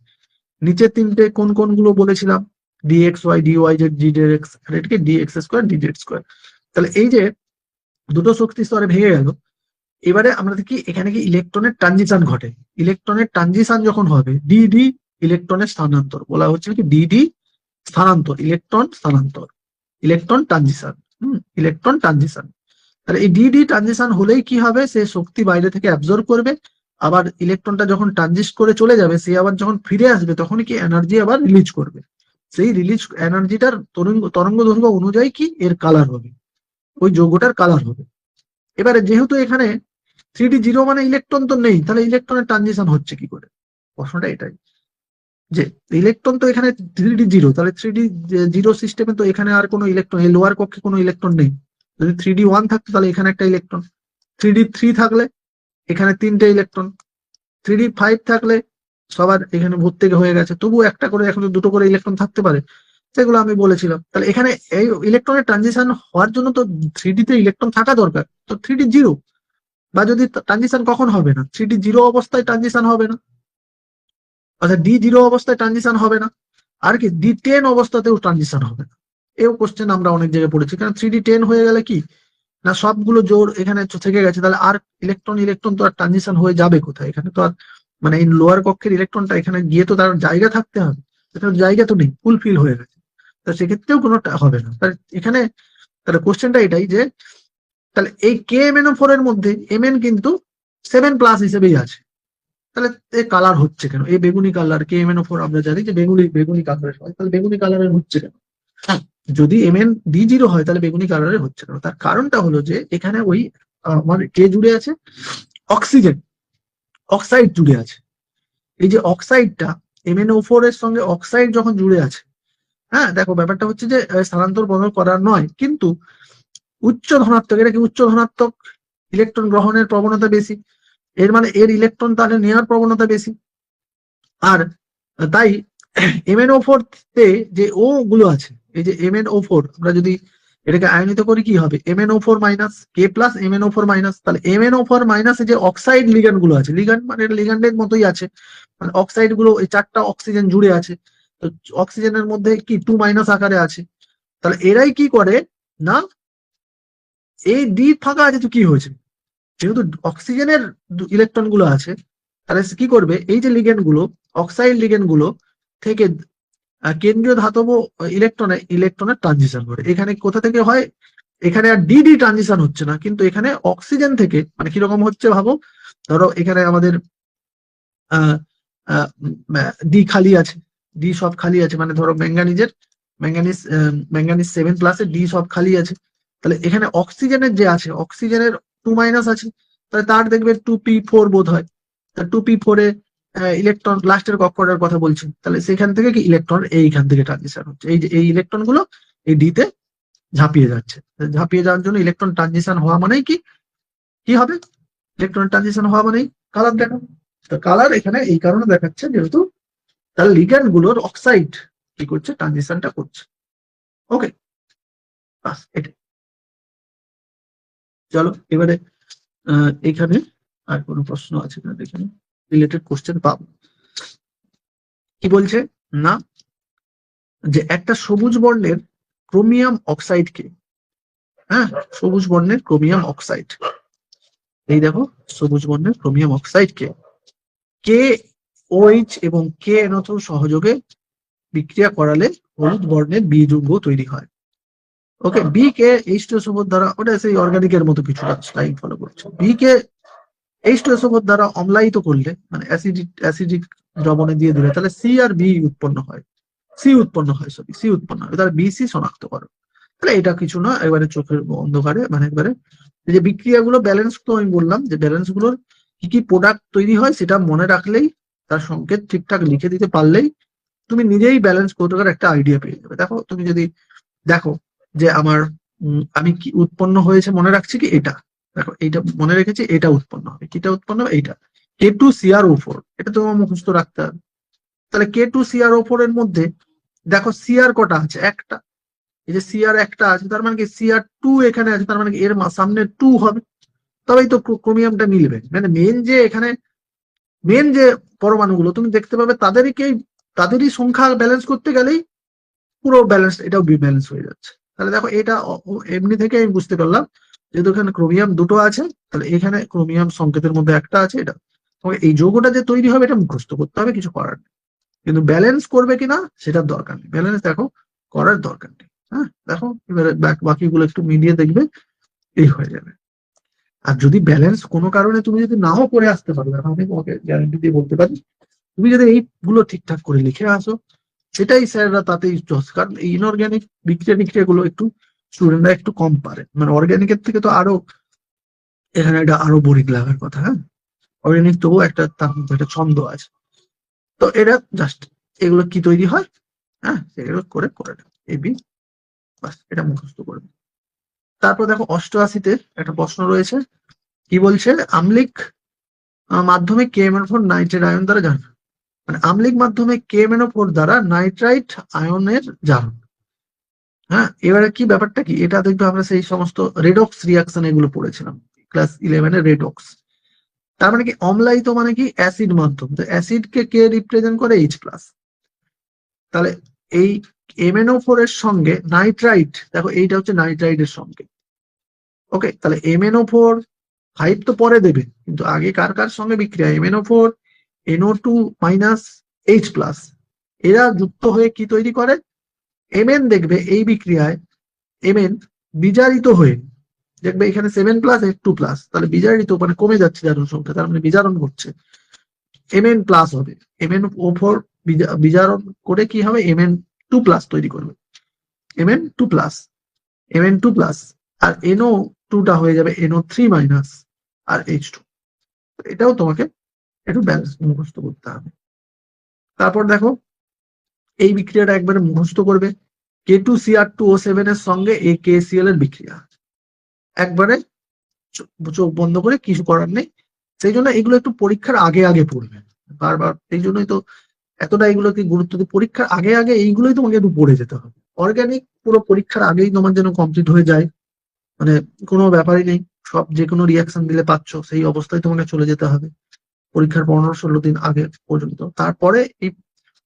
নিচের 3টে কোন কোন গুলো বলেছিলাম, dxy dyz ddx, আর এটাকে dx² dz²। তাহলে এই যে দুটো শক্তি স্তরে ভেঙে গেল, এবারে আমরা দেখি এখানে কি ইলেকট্রনের ট্রানজিশন ঘটে। ইলেকট্রনের ট্রানজিশন যখন হবে, ডিডি ইলেকট্রনের স্থানান্তর বলা হচ্ছে কি, ডিডি স্থানান্তর, ইলেকট্রন ট্রানজিশন, ইলেকট্রন ট্রানজিশন। তাহলে এই ডিডি ট্রানজিশন হলেই কি হবে, সে শক্তি বাইরে থেকে অ্যাবজর্ব করবে, আবার ইলেকট্রনটা যখন ট্রানজিস্ট করে চলে যাবে, সে আবার যখন ফিরে আসবে, তখন কি এনার্জি আবার রিলিজ করবে। সেই রিলিজ এনার্জিটার তরঙ্গ দৈর্ঘ্য অনুযায়ী কি এর কালার হবে, ওই যৌগটার কালার হবে। এবারে যেহেতু এখানে 3D0 মানে ইলেকট্রন তো নেই, তাহলে ইলেকট্রনের ট্রানজিশন হচ্ছে কি করে, প্রশ্নটা এটাই, যে ইলেকট্রন তো এখানে 3D0, তাহলে 3D0 সিস্টেমে তো এখানে আর কোনো ইলেকট্রন, এই লোয়ার কক্ষে কোনো ইলেকট্রন নেই। যদি 3D1 থাকতো, তাহলে এখানে একটা ইলেকট্রন, 3D3 থাকলে এখানে 3টে ইলেকট্রন, 3D5 থাকলে সবার এখানে ভর্তি হয়ে গেছে, তবু একটা করে, এখন দুটো করে ইলেকট্রন থাকতে পারে, সেগুলো আমি বলেছিলাম। তাহলে এখানে এই ইলেকট্রনের ট্রানজিশন হওয়ার জন্য তো 3D তে ইলেকট্রন থাকা দরকার, তো 3D0, বা যদি ট্রানজিশন কখন হবে না, 3D0 অবস্থায় ট্রানজিশন হবে না, অর্থাৎ D0 অবস্থায় ট্রানজিশন হবে না, আর কি D10 অবস্থাতেও ট্রানজিশন হবে না। এও কোশ্চেন আমরা অনেক জায়গায় পড়েছি, কারণ 3D10 হয়ে গেলে কি না, সবগুলো জোর এখানে থেকে গেছে, তাহলে আর ইলেকট্রন তো আর ট্রানজিশন হয়ে যাবে কোথায়, এখানে তো আর, মানে এই লোয়ার কক্ষের ইলেকট্রনটা এখানে গিয়ে তো তার জায়গা থাকতে হবে, এখানে জায়গা তো নেই, ফুলফিল হয়ে গেছে, তা সেক্ষেত্রেও কোনো হবে না। তাহলে এখানে, তাহলে কোশ্চেনটা এটাই যে, তাহলে এই KMnO4 এর মধ্যে Mn কিন্তু 7+ হিসেবেই আছে, তাহলে এই কালার হচ্ছে কেন, এই বেগুনি কালার, KMnO4 আমরা জানি যে বেগুনি কালারের হয়, তাহলে বেগুনি কালারের হচ্ছে কেন, যদি Mn D0 হয়, তাহলে বেগুনি কালারের হচ্ছে কেন, তার কারণটা হলো যে এখানে ওই আমার কে জুড়ে আছে, অক্সাইড জুড়ে আছে। এই যে অক্সাইডটা, MnO4 এর সঙ্গে অক্সাইড যখন জুড়ে আছে, হ্যাঁ, দেখো ব্যাপারটা হচ্ছে যে স্থানান্তর বদল করার নয়, কিন্তু উচ্চ ধনাত্মক, এটা কি উচ্চ ধনাত্মক ইলেকট্রন গ্রহণের প্রবণতা বেশি, এর মানে এর ইলেকট্রন তাহলে নেওয়ার প্রবণতা বেশি। আর তাই MnO4 তে যে ও গুলো আছে, এই যে MnO4, আমরা যদি এটাকে আয়নিত করে কি হবে MnO4 minus k plus MnO4 minus. তাহলে MnO4 মাইনাসে যে অক্সাইড লিগ্যান্ড গুলো আছে, লিগ্যান্ড মানে লিগ্যান্ডের মতোই আছে, মানে অক্সাইড গুলো এই 4টা অক্সিজেন জুড়ে আছে, তো অক্সিজেনের মধ্যে কি 2 মাইনাস আকারে আছে। তাহলে এরাই কি করে না, এই ডি ফাঁকা আছে তো কি হয়েছে, যেহেতু অক্সিজেনের ইলেকট্রন গুলো আছে, তাহলে কি করবে এই যে লিগ্যান্ড গুলো অক্সাইড লিগ্যান্ড গুলো থেকে কেন্দ্রীয় ধাতব ইলেকট্রনের ট্রানজিশন করে। এখানে কোথা থেকে হয়, এখানে আর ডি ট্রানজিশন হচ্ছে না, কিন্তু এখানে অক্সিজেন থেকে মানে কিরকম হচ্ছে ভাবো, ধরো এখানে আমাদের ডি খালি আছে, ডি সব খালি আছে, মানে ধরো ম্যাঙ্গানিজ 7+ ডি সব খালি আছে। তাহলে এখানে অক্সিজেনের যে আছে, অক্সিজেনের 2 মাইনাস আছে, তাহলে তার দেখবে 2p4 বোধ হয়। 2p4 এ ইলেকট্রন লাস্টের কক্ষপথের কথা বলছি, তাহলে সেখান থেকে কি ইলেকট্রন এইখান থেকে ট্রানজিশন হচ্ছে, এই যে এই ইলেকট্রন গুলো এই ডি তে ঝাঁপিয়ে যাচ্ছে। ঝাঁপিয়ে যাওয়ার জন্য ইলেকট্রন ট্রানজিশন হওয়া মানেই কি হবে, ইলেকট্রন ট্রানজিশন হওয়া মানেই কালার দেখা। তো কালার এখানে এই কারণে দেখাচ্ছে যেহেতু তার লিগ্যান্ড গুলোর অক্সাইড কি করছে, ট্রানজিশনটা করছে। ওকে, বাস এটা। চলো এবারে এখানে আর কোনো প্রশ্ন আছে না, এখানে রিলেটেড কোশ্চেন পাবো। কি বলছে না, যে একটা সবুজ বর্ণের ক্রোমিয়াম অক্সাইডকে, হ্যাঁ সবুজ বর্ণের ক্রোমিয়াম অক্সাইড, এই দেখো সবুজ বর্ণের ক্রোমিয়াম অক্সাইডকে কে OH এবং KNO2 সহযোগে বিক্রিয়া করালে হলুদ বর্ণের বি যৌগ তৈরি হয়। ওকে, বি কে H2SO4 দ্বারা, ওটা সেই অর্গানিকের মতো কিছুটা স্টাইল ফলো করছে, বি কে H2SO4 দ্বারা অম্লায়িত করলে মানে অ্যাসিডিক দ্রবণে দিয়ে দিলে, তাহলে সি আর বি উৎপন্ন হয়, সি উৎপন্ন হয়, তাহলে BC শনাক্ত করো। তাহলে এটা কিছু না, এবারে চোখের অন্ধকারে মানে একবারে যে বিক্রিয়াগুলো ব্যালেন্স, তো আমি বললাম যে ব্যালেন্স গুলোর কি কি প্রোডাক্ট তৈরি হয় সেটা মনে রাখলেই, তার সংকেত ঠিকঠাক লিখে দিতে পারলেই তুমি নিজেই ব্যালেন্স কৌতুকের একটা আইডিয়া পেয়ে যাবে। দেখো তুমি যদি দেখো যে আমার আমি কি উৎপন্ন হয়েছে মনে রাখছি কি এটা, দেখো এইটা মনে রেখেছি, এটা উৎপন্ন হবে, কিটা উৎপন্ন হবে এইটা K2CrO4, এটা তোমার মুখস্থ রাখতে হবে। তাহলে K2CrO4 এর মধ্যে দেখো সিআর কটা আছে, একটা, এই যে সিআর একটা আছে, তার মানে কি Cr2 এখানে আছে, তার মানে কি এর সামনে 2 হবে, তবেই তো ক্রোমিয়ামটা মিলবে। মানে মেন যে পরমাণুগুলো তুমি দেখতে পাবে তাদেরই সংখ্যা ব্যালেন্স করতে গেলেই পুরো ব্যালেন্স, এটাও ব্যালেন্স হয়ে যাচ্ছে। তাহলে দেখো এটা এমনি থেকে আমি বুঝতে পারলাম, যেহেতু এখানে ক্রোমিয়াম দুটো আছে, তাহলে এখানে ক্রোমিয়াম সংকেতের মধ্যে একটা আছে, এটা তোমাকে এই যৌগটা যে তৈরি হবে এটা মুখস্থ করতে হবে, কিছু করার নেই। কিন্তু ব্যালেন্স করবে কিনা সেটার দরকার নেই, ব্যালেন্স দেখো করার দরকার নেই। হ্যাঁ দেখো এবারে বাকিগুলো একটু মিলিয়ে দেখবে, এই হয়ে যাবে। আর যদি ব্যালেন্স কোনো কারণে তুমি যদি নাও করে আসতে পারো, আমি তোমাকে গ্যারান্টি দিয়ে বলতে পারি, তুমি যদি এইগুলো ঠিকঠাক করে লিখে আসো সেটাই স্যাররা তাতেই চস, কারণ এই ইনঅর্গ্যানিক বিক্রিয়া গুলো একটু স্টুডেন্টরা একটু কম পারে, মানে অর্গ্যানিকের থেকে তো আরো এখানে এটা আরো বোরিং লাগার কথা। হ্যাঁ অর্গ্যানিক তবুও একটা তার মধ্যে একটা ছন্দ আছে, তো এটা জাস্ট এগুলো কি তৈরি হয়, হ্যাঁ সেগুলো করে করে নেবে এবি, বাস এটা মুখস্থ করবে। তারপর দেখো 88-তে একটা প্রশ্ন রয়েছে, কি বলছে, আম্লিক মাধ্যমে KMnO4 নাইট্রেট আয়ন দ্বারা জারণ, মানে আম্লিক মাধ্যমে KMnO4 দ্বারা নাইট্রাইট আয়নের জারণ। হ্যাঁ এবারে কি ব্যাপারটা কি, এটা দেখবে আমরা সেই সমস্ত রেডক্স রিয়াকশন এগুলো পড়েছিলাম ক্লাস 11 এর রেডক্স। তার মানে কি অম্লায়িত মানে কি অ্যাসিড মাধ্যম, তো অ্যাসিডকে কে রিপ্রেজেন্ট করে H+, তাহলে এই MnO4 এর সঙ্গে নাইট্রাইট, দেখো এইটা হচ্ছে নাইট্রাইটের সঙ্গে। ওকে, তাহলে MnO4 5 তো পরে দেবে, কিন্তু আগে কার কার সঙ্গে বিক্রিয়া, MnO4 NO2 H+, এরা যুক্ত হয়ে কি তৈরি করে, Mn দেখবে এই বিক্রিয়ায় Mn বিজারিত হয়ে দেখবে এখানে 7+ H2+, তাহলে বিজারিত মানে কমে যাচ্ছে জারণ সংখ্যা, তার মানে বিজারণ করছে, Mn+ হবে, MnO4 বিজারণ করে কি হবে Mn2+ তৈরি করবে, Mn2+, আর NO2টা হয়ে যাবে NO3- আর H2। এটাও তোমাকে একটু ব্যালেন্স মুখস্থ করতে হবে। তারপর দেখো এই বিক্রিয়াটা একবারে মুখস্থ করবে, K2Cr2O7 এর সঙ্গে KCl এর বিক্রিয়া, একবারে চোখ বন্ধ করে, কিছু করার নেই। সেই জন্য এগুলো একটু পরীক্ষার আগে আগে পড়বে বারবার, এই জন্যই তো এতটা এগুলোকে গুরুত্ব দিয়ে পরীক্ষার আগে আগে এইগুলোই তোমাকে একটু পড়ে যেতে হবে। অর্গানিক পুরো পরীক্ষার আগেই তোমার যেন কমপ্লিট হয়ে যায়, মানে কোনো ব্যাপারই নেই, সব যে কোনো রিয়াকশন দিলে পাচ্ছ সেই অবস্থায় তোমাকে চলে যেতে হবে পরীক্ষার 15-16 দিন আগে পর্যন্ত। তারপরে এই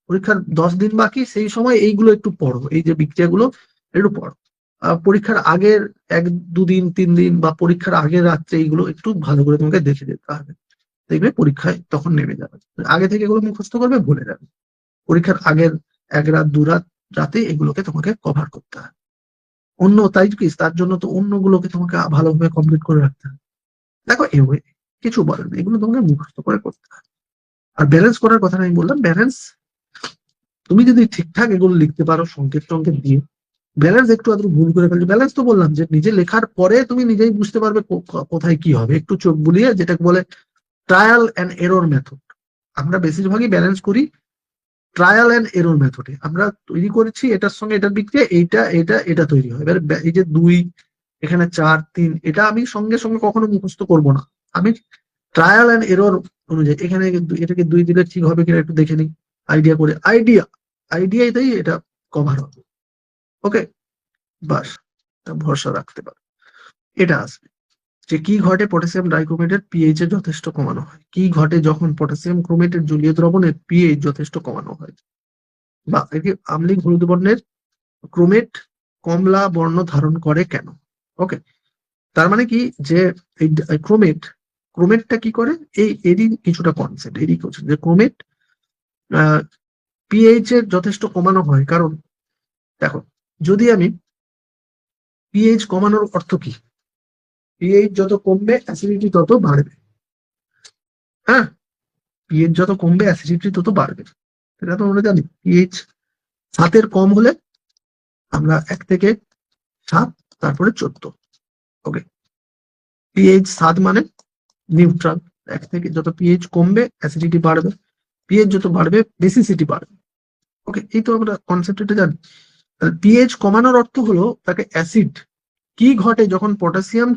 পরীক্ষার 10 দিন বাকি, সেই সময় এইগুলো একটু পড়ো, এই যে বিক্রিয়াগুলো একটু পড়ো। পরীক্ষার আগের 1-2 দিন 3 দিন বা পরীক্ষার আগের রাত্রে এইগুলো একটু ভালো করে তোমাকে দেখে যেতে হবে, দেখবে পরীক্ষায় তখন নেমে যাবে। আগে থেকে এগুলো মুখস্থ করবে, ভুলে যাবে। পরীক্ষার আগের 1 রাত 2 রাত রাতে এগুলোকে তোমাকে কভার করতে হবে। অন্য তাই কি, তার জন্য তো অন্যগুলোকে তোমাকে ভালোভাবে কমপ্লিট করে রাখতে হবে। দেখো কিছু বলেন, এগুলো তোমাকে মুখস্থ করে করতে হবে। আর ব্যালেন্স করার কথা আমি বললাম, ব্যালেন্স তুমি যদি ঠিকঠাক এগুলো লিখতে পারো সংকেত টঙ্কেত দিয়ে, ব্যালেন্স একটু আধটু ভুল করে ফেলছো, ব্যালেন্স তো বললাম যে নিজে লেখার পরে তুমি নিজেই বুঝতে পারবে কোথায় কি হবে, একটু চোখ বুলিয়ে, যেটাকে বলে ট্রায়াল অ্যান্ড এরর মেথড। আমরা বেশিরভাগই ব্যালেন্স করি ট্রায়াল অ্যান্ড এরর মেথডে। আমরা তৈরি করেছি এটার সঙ্গে এটার বিক্রিয়া, এইটা এটা এটা তৈরি হয়। এবার এই যে 2, এখানে 4 3, এটা আমি সঙ্গে সঙ্গে কখনো মুখস্থ করব না, আমি ট্রায়াল অ্যান্ড এরর অনুযায়ী এখানে এটাকে 2 দিলে ঠিক হবে কিনা একটু দেখে নিই, আইডিয়া করে, আইডিয়াতেই এটা কভার হবে। ওকে, বাস, ভরসা রাখতে পারো। এটা আসবে যে কি ঘটে পটাশিয়াম ডাইক্রোমেটের পিএইচ এর যথেষ্ট কমানো হয়, কি ঘটে যখন পটাশিয়াম ক্রোমেটের জলীয় দ্রবণের পিএইচ যথেষ্ট কমানো হয়, বা আম্লিক হলুদ বর্ণের ক্রোমেট কমলা বর্ণ ধারণ করে কেন। ওকে, তার মানে কি যে এই ক্রোমেটটা কি করে, এরই কিছুটা কনসেপ্ট, এরই কিছু যে ক্রোমেট পিএইচ এর যথেষ্ট কমানো হয়। কারণ দেখো, যদি আমি পিএইচ কমানোর অর্থ কি, পিএইচ যত কমবে অ্যাসিডিটি তত বাড়বে। হ্যাঁ, পিএইচ যত কমবে অ্যাসিডিটি তত বাড়বে, এটা তো আমরা জানি। পিএইচ 7 কম হলে আমরা 1 থেকে 7, তারপরে 14। ওকে, পিএইচ 7 মানে নিউট্রাল। 1 থেকে যত পিএইচ কমবে অ্যাসিডিটি বাড়বে, পিএইচ যত বাড়বে বেসিসিটি বাড়বে। ওকে, এই তো আমরা কনসেপ্ট এটা জানি। তাহলে পিএইচ কমানোর অর্থ হলো তাকে অ্যাসিড, কি ঘটে যখন পটাশিয়াম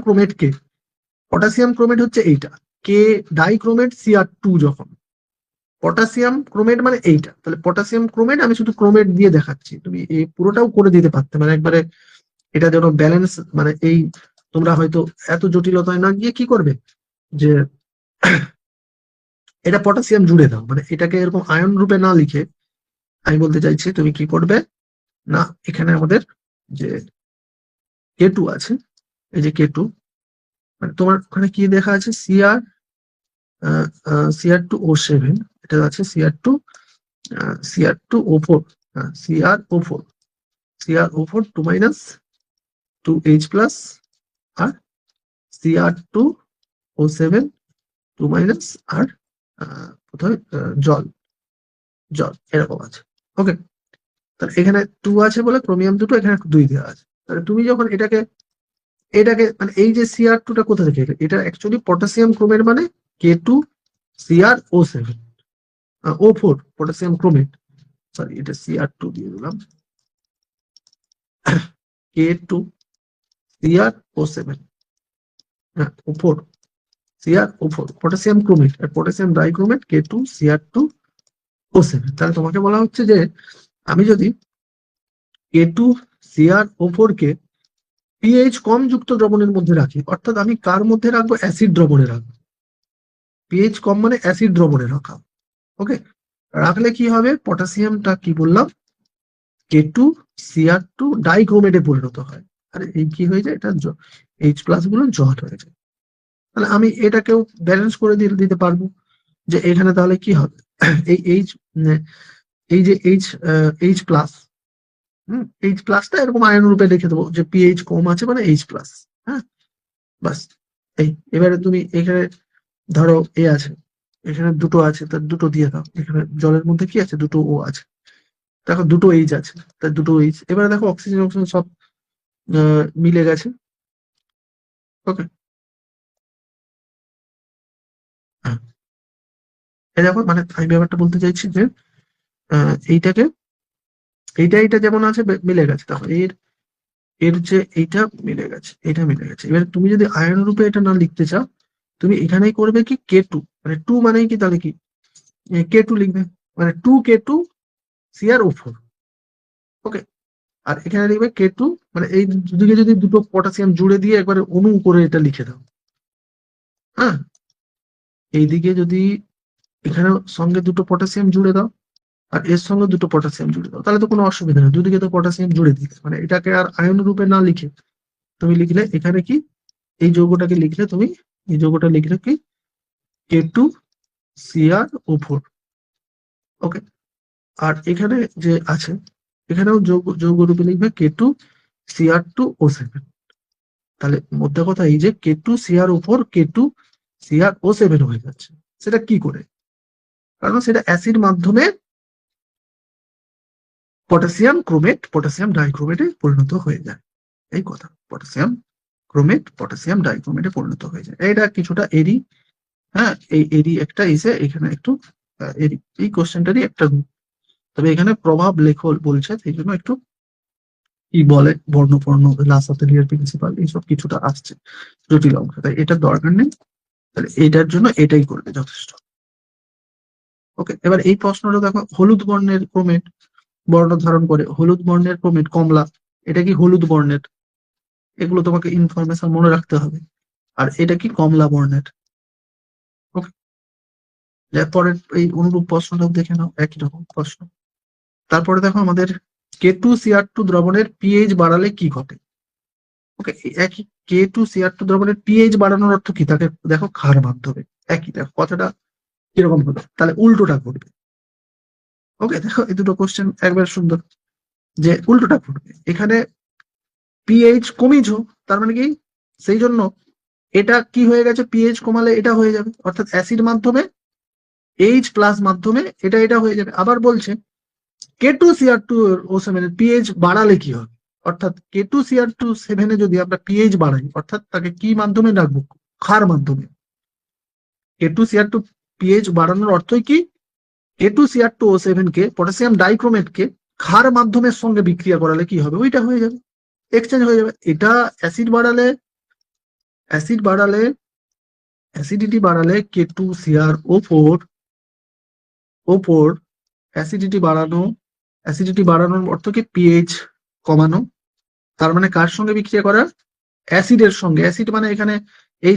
ক্রোমেট হচ্ছে এইটা, কে ডাইক্রোমেট Cr2, যখন পটাশিয়াম ক্রোমেট মানে এইটা, তাহলে পটাশিয়াম ক্রোমেট আমি শুধু ক্রোমেট দিয়ে দেখাচ্ছি, তুমি এই পুরোটাও করে দিতে পারতে, মানে একবারে এটা যেন ব্যালেন্স, মানে এই তোমরা হয়তো এত জটিলতায় না গিয়ে কি করবে যে এটা পটাশিয়াম জুড়ে দাও, মানে এটাকে এরকম আয়ন রূপে না লিখে আমি বলতে চাইছি তুমি কি করবে না, এখানে আমাদের যে K2 আছে, এই যে K2, মানে তোমার ওখানে কি দেখা আছে, Cr2O7, এটা আছে Cr2O4, Cr4 2 - 2H প্লাস, আর Cr2O7 2 আর কোথায় জল, এরকম আছে। ওকে, তাহলে এখানে 2 আছে বলে ক্রোমিয়াম 2, এখানে 2 দেওয়া আছে। তাহলে তুমি যখন এটাকে মানে এই যে Cr2টা কোথা থেকে এলো, এটা অ্যাকচুয়ালি পটাশিয়াম ক্রোমেট, মানে K2 Cr O7 O4 potassium chromate, sorry এটা Cr2 দিয়ে দিলাম, K2 Cr O7 O4, Cr O4 potassium chromate, আর পটাশিয়াম ডাইক্রোমেট K2 Cr2O7। তাহলে তোমাকে বলা হচ্ছে যে আমি যদি K2 Cr O4 কে পিএইচ কম যুক্ত দ্রবণের মধ্যে রাখি, অর্থাৎ আমি কার মধ্যে রাখবো, অ্যাসিড দ্রবণে রাখবো, পিএইচ কম মানে অ্যাসিড দ্রবণে রাখা। ওকে, রাখলে কি হবে, পটাশিয়ামটা কি বললাম K2 Cr2 ডাইক্রোমেটে পরিণত হয়, আর এই কি হয়ে যায়, এটা H প্লাস গুলো জট হয়ে যায়। তাহলে আমি এটাকেও ব্যালেন্স করে দিতে পারবো, যে এখানে তাহলে কি হবে, এই যে H প্লাস, H প্লাসটা এরকম আয়ন রূপে লিখে দেবো, যে পিএইচ কম আছে মানে H প্লাস। হ্যাঁ, বাস। এবারে তুমি এখানে ধরো আছে, এখানে 2 আছে, তার 2 দিয়ে দাও, এখানে জলের মধ্যে কি আছে, 2 O আছে, দেখো 2 H আছে, তার 2 H। এবারে দেখো অক্সিজেন সব মিলে গেছে। ওকে, হ্যাঁ, এই দেখো, মানে আমি ব্যাপারটা বলতে চাইছি যে এইটাকে এইটা যেমন আছে মিলে গেছে, তাহলে এর যে এইটা মিলে গেছে, এটা মিলে গেছে। এবার তুমি যদি আয়ন রূপে এটা না লিখতে চাও, তুমি এখানেই করবে কি, K2, মানে 2 মানেই কি, তাহলে কি K2 লিখবে, মানে 2 K2 Cr O4। ওকে, আর এখানে লিখবে K2, মানে এই দুদিকে যদি দুটো পটাশিয়াম জুড়ে দিয়ে একবারে অণু করে এটা লিখে দাও। হ্যাঁ, এইদিকে যদি এখানে সঙ্গে দুটো পটাশিয়াম জুড়ে দাও আর এর সঙ্গে দুটো পটাশিয়াম জুড়ে দাও, তাহলে তো কোনো অসুবিধা নেই, দুদিকে তো পটাশিয়াম জুড়ে দিলে, মানে এটাকে আর আয়ন রূপে না লিখে তুমি লিখলে এখানে কি, এই যৌগটাকে লিখলে তুমি, এই যৌগটা লিখলে কি K2CrO4। ওকে, আর এখানে যে আছে, এখানেও যৌগ রূপে লিখবে K2Cr2O7। তাহলে মধ্যে কথা এই যে K2CrO4 K2CrO7 হয়ে যাচ্ছে। সেটা কি করে? কারণ সেটা অ্যাসিড মাধ্যমে পটাশিয়াম ক্রোমেট পটাশিয়াম ডাইক্রোমেটে পরিণত হয়ে যায়। এই কথা, পটাশিয়াম ক্রোমেট পটাশিয়াম ডাইক্রোমেটে পরিণত হয়ে যায়। এটা কিছুটা এরি, হ্যাঁ, এই এরি একটা এসে এখানে একটু এরি, এই কোশ্চেনটারই একটা রূপ। তবে এখানে প্রভাব লেখ বলছে, সেই জন্য একটু কি বলে বর্ণপর্ণ লাসাতেলিয়ার প্রিন্সিপাল এইসব কিছুটা আসছে জটিল অংশ, তাই এটার দরকার নেই। তাহলে এটার জন্য এটাই করবে যথেষ্ট। ওকে, এবার এই প্রশ্নটা দেখো, হলুদ বর্ণের ক্রোমেট বর্ণ ধারণ করে, হলুদ বর্ণের ক্রোমেট কমলা, এটা কি হলুদ বর্ণের, এগুলো তোমাকে ইনফরমেশন মনে রাখতে হবে। আর এটা কি কমলা বর্ণের। ওকে, এরপরের এই অনুরূপ প্রশ্নটাও দেখে নাও, একই রকম প্রশ্ন। তারপরে দেখো আমাদের K2Cr2 দ্রবণের পিএইচ বাড়ালে কি ঘটে। ওকে, একই K2Cr2 দ্রবণের পিএইচ বাড়ানোর অর্থ কি, তাকে দেখো ক্ষার মাধ্যমে, একই দেখো কথাটা কিরকম হলো, তাহলে উল্টোটা ঘটবে। ওকে, দেখো এই দুটো কোশ্চেন একবার সুন্দর, যে উল্টোটা ঘটবে, এখানে পিএইচ কমিয়েছো, তার মানে কি, সেই জন্য এটা কি হয়ে গেছে, পিএইচ কমালে এটা হয়ে যাবে, অর্থাৎ অ্যাসিড মাধ্যমে H+ মাধ্যমে এটা এটা হয়ে যাবে। আবার বলছে K2Cr2O7 এর পিএইচ বাড়ালে কি হবে, অর্থাৎ K2Cr2 7 এ যদি আমরা পিএইচ বাড়াই, অর্থাৎ তাকে কি মাধ্যমে রাখবো, ক্ষার মাধ্যমে। K2Cr2 পিএইচ বাড়ানোর অর্থই কি, K2Cr2O7 কে পটাশিয়াম ডাইক্রোমেটকে ক্ষার মাধ্যমের সঙ্গে বিক্রিয়া করালে কি হবে, ওইটা হয়ে যাবে, এক্সচেঞ্জ হয়ে যাবে। এটা অ্যাসিডিটি বাড়ালে K2CrO4 অ্যাসিডিটি বাড়ানোর অর্থ কি, পিএইচ কমানো। তার মানে কার সঙ্গে বিক্রিয়া করা, অ্যাসিডের সঙ্গে। অ্যাসিড মানে এখানে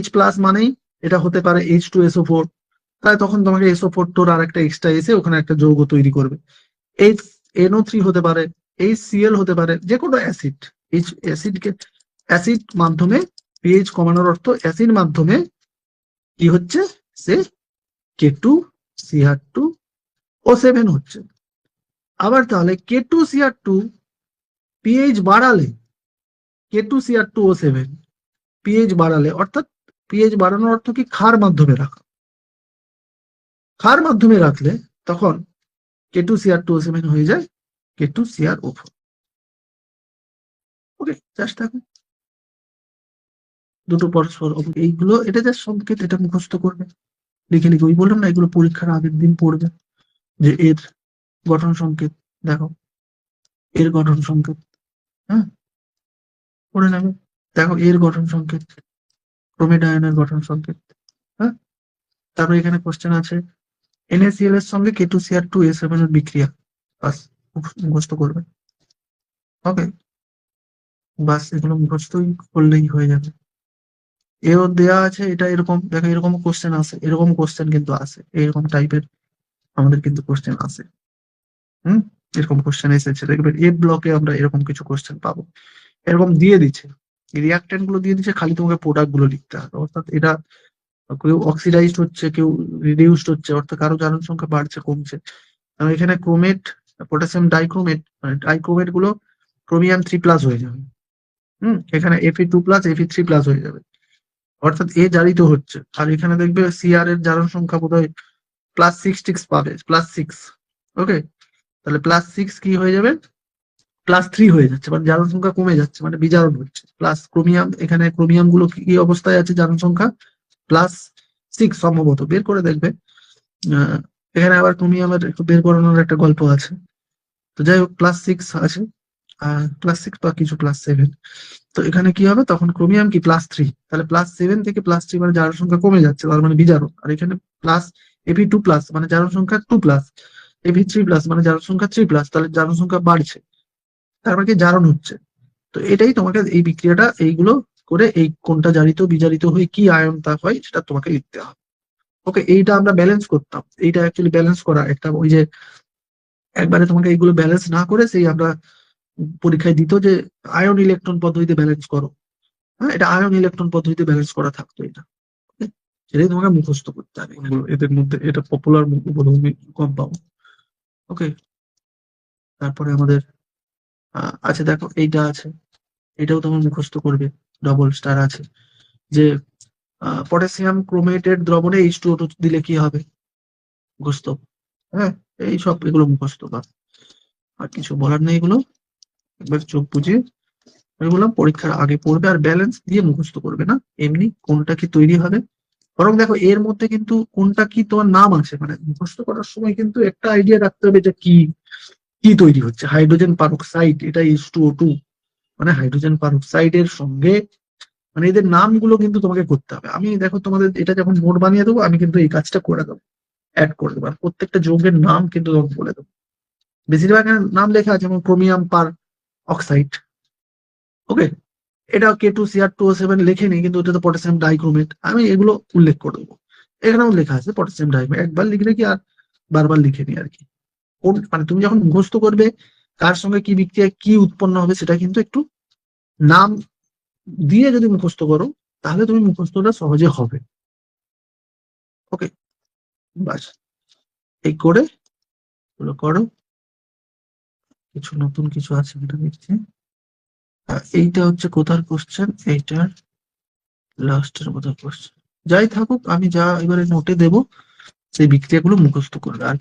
H+ মানেই এটা হতে পারে H2SO4, তাই তখন তোমাকে SO4 টোর আর একটা এক্সট্রা এসে ওখানে একটা যৌগ তৈরি করবে। NO3 হতে পারে, HCl হতে পারে, যে কোনো অ্যাসিড। অ্যাসিড মাধ্যমে পিএইচ কমানোর অর্থ অ্যাসিড মাধ্যমে কি হচ্ছে, সে K2Cr2O7 হচ্ছে। আবার তাহলে K2Cr2 পিএইচ বাড়ালে, K2Cr2O7 পিএইচ বাড়ালে, অর্থাৎ পিএইচ বাড়ানোর অর্থ কি, ক্ষার মাধ্যমে রাখা। ক্ষার মাধ্যমে রাখলে তখন K2Cr2O7 হয়ে যায় K2CrO4। ওকে, জাস্ট দেখো দুটো পরস্পর, এইগুলো এটা জাস্ট সংকেত, এটা মুখস্থ করবে, লিখে লিখে, ওই বললাম না এগুলো পরীক্ষার আগের দিন পড়বে, যে এর গঠন সংকেত দেখো, এর গঠন সংকেত, হ্যাঁ পড়ে নেবে। দেখো এর গঠন সংকেত, ক্রোমেট আয়নের গঠন সংকেত, হ্যাঁ। তারপরে এখানে কোশ্চেন আছে NaCl এর সঙ্গে K2Cr2O7 এর বিক্রিয়া, বাস মুখস্থ করবে। ওকে, বাস এগুলো মুখস্থই করলেই হয়ে যাবে। এও দেয়া আছে, এটা এরকম দেখো, এরকম কোশ্চেন আসে, এরকম কোশ্চেন কিন্তু আসে, এরকম টাইপের আমাদের কিন্তু কোশ্চেন আসে। এরকম কোশ্চেন এসেছে, দেখবে এ ব্লকে আমরা এরকম কিছু কোশ্চেন পাবো, এরকম দিয়ে দিচ্ছে, রিয়াক্টেন্ট গুলো দিয়ে দিচ্ছে, খালি তোমাকে প্রোডাক্ট গুলো লিখতে হবে। অর্থাৎ এটা কেউ অক্সিডাইজড হচ্ছে, কেউ রিডিউসড হচ্ছে, অর্থাৎ কারো জারণ সংখ্যা বাড়ছে কমছে। এখানে ক্রোমেট পটাশিয়াম ডাইক্রোমেট, মানে ডাইক্রোমেট গুলো ক্রোমিয়াম 3+ হয়ে যাবে। এখানে Fe2+ Fe3+ হয়ে যাবে, অর্থাৎ এ জারিত হচ্ছে। আর এখানে দেখবে Cr এর জারণ সংখ্যা বোধহয় +6 পাবে, +6। ওকে, তাহলে +6 কি হয়ে যাবে, +3 হয়ে যাচ্ছে, মানে জারণ সংখ্যা কমে যাচ্ছে, মানে বিজারণ হচ্ছে। প্লাস ক্রোমিয়াম, এখানে ক্রোমিয়াম গুলো কি অবস্থায় আছে, জারণ সংখ্যা +6 সম্ভবত, বের করে দেখবে। এখানে আবার ক্রোমিয়ামের একটু বের করানোর একটা গল্প আছে। তো যাই হোক, +6 আছে, +6 বা কিছু +7। তো এখানে কি হবে, তখন ক্রোমিয়াম কি +3, তাহলে +7 থেকে +3 মানে জারণ সংখ্যা কমে যাচ্ছে, তার মানে বিজারণ। আর এখানে প্লাস Fe2+ মানে জারণ সংখ্যা 2+, Fe3+ মানে জারণ সংখ্যা 3+, তাহলে জারণ সংখ্যা বাড়ছে। তার মানে কি জারণ হচ্ছে। তো এটাই তোমাকে এই বিক্রিয়াটা এইগুলো করে এই কোনটা জারিত বিজারিত হয়ে কি আয়ন তা হয় সেটা তোমাকে লিখতে হবে। ওকে, এইটা আমরা ব্যালেন্স করতাম, এইটা অ্যাকচুয়ালি ব্যালেন্স করা একটা ওই যে একবারে তোমাকে এইগুলো ব্যালেন্স না করে সেই আমরা পরীক্ষায় দিত যে আয়ন ইলেকট্রন পদ্ধতিতে ব্যালেন্স করো। হ্যাঁ, এটা আয়ন ইলেকট্রন পদ্ধতিতে ব্যালেন্স করা থাকতো এটা। Okay? সেটাই তোমাকে মুখস্থ করতে হবে এগুলো, এদের মধ্যে এটা পপুলার উদ্বোধনী কম্পাউন্ড। ওকে, তারপরে আমাদের আছে দেখো এইটা আছে, এটাও তোমার মুখস্থ করবে। ডবল স্টার আছে যে পটাশিয়াম ক্রোমেটের দ্রবণে H2O2 দিলে কি হবে, মুখস্থ। হ্যাঁ, এই সব এগুলো মুখস্থ বা আর কিছু বলার নেই, এগুলো একবার চোখ বুঝিয়ে আমি বললাম পরীক্ষার আগে পড়বে আর ব্যালেন্স দিয়ে মুখস্থ করবে না, এমনি কোনটা কি তৈরি হবে। বরং দেখো এর মধ্যে কিন্তু কোনটা কি তোমার নাম আছে, মানে মুখস্থ করার সময় কিন্তু একটা আইডিয়া রাখতে হবে যে কি কি তৈরি হচ্ছে। হাইড্রোজেন পারক্সাইড, এটা H2O2, মানে হাইড্রোজেন পারক্সাইডের সঙ্গে মানে এদের নামগুলো কিন্তু তোমাকে করতে হবে। আমি দেখো তোমাদের এটা যখন নোট বানিয়ে দেবো আমি কিন্তু এই কাজটা করে দেবো, অ্যাড করে দেবো, আর প্রত্যেকটা যৌগের নাম কিন্তু তোমাকে বলে দেবো। বেশিরভাগ এখানে নাম লেখা আছে, যেমন ক্রোমিয়াম পার অক্সাইড। ওকে, এটা K2Cr2O7 লেখে নেই, কিন্তু ওটা তো পটাশিয়াম ডাইক্রোমেট, আমি এগুলো উল্লেখ করে দেবো। এখানেও লেখা আছে পটাশিয়াম ডাইক্রোমেট, একবার লিখলে কি আর বারবার লিখে নি আর কি। কোন মানে তুমি যখন মুখস্থ করবে কার সঙ্গে কি বিক্রিয়া কি উৎপন্ন হবে সেটা কিন্তু একটু নাম দিয়ে যদি মুখস্থ করো তাহলে তুমি মুখস্থটা সহজে হবে। ওকে, বাস এই করে এগুলো করো। কিছু নতুন কিছু আছে এটা দেখছি। এইটা হচ্ছে কোথার কোশ্চেন, এইটার লাস্টের কোথার কোশ্চেন। যাই থাকুক, আমি যা এবারে নোটে দেবো সেই বিক্রিয়াগুলো মুখস্থ করবে আর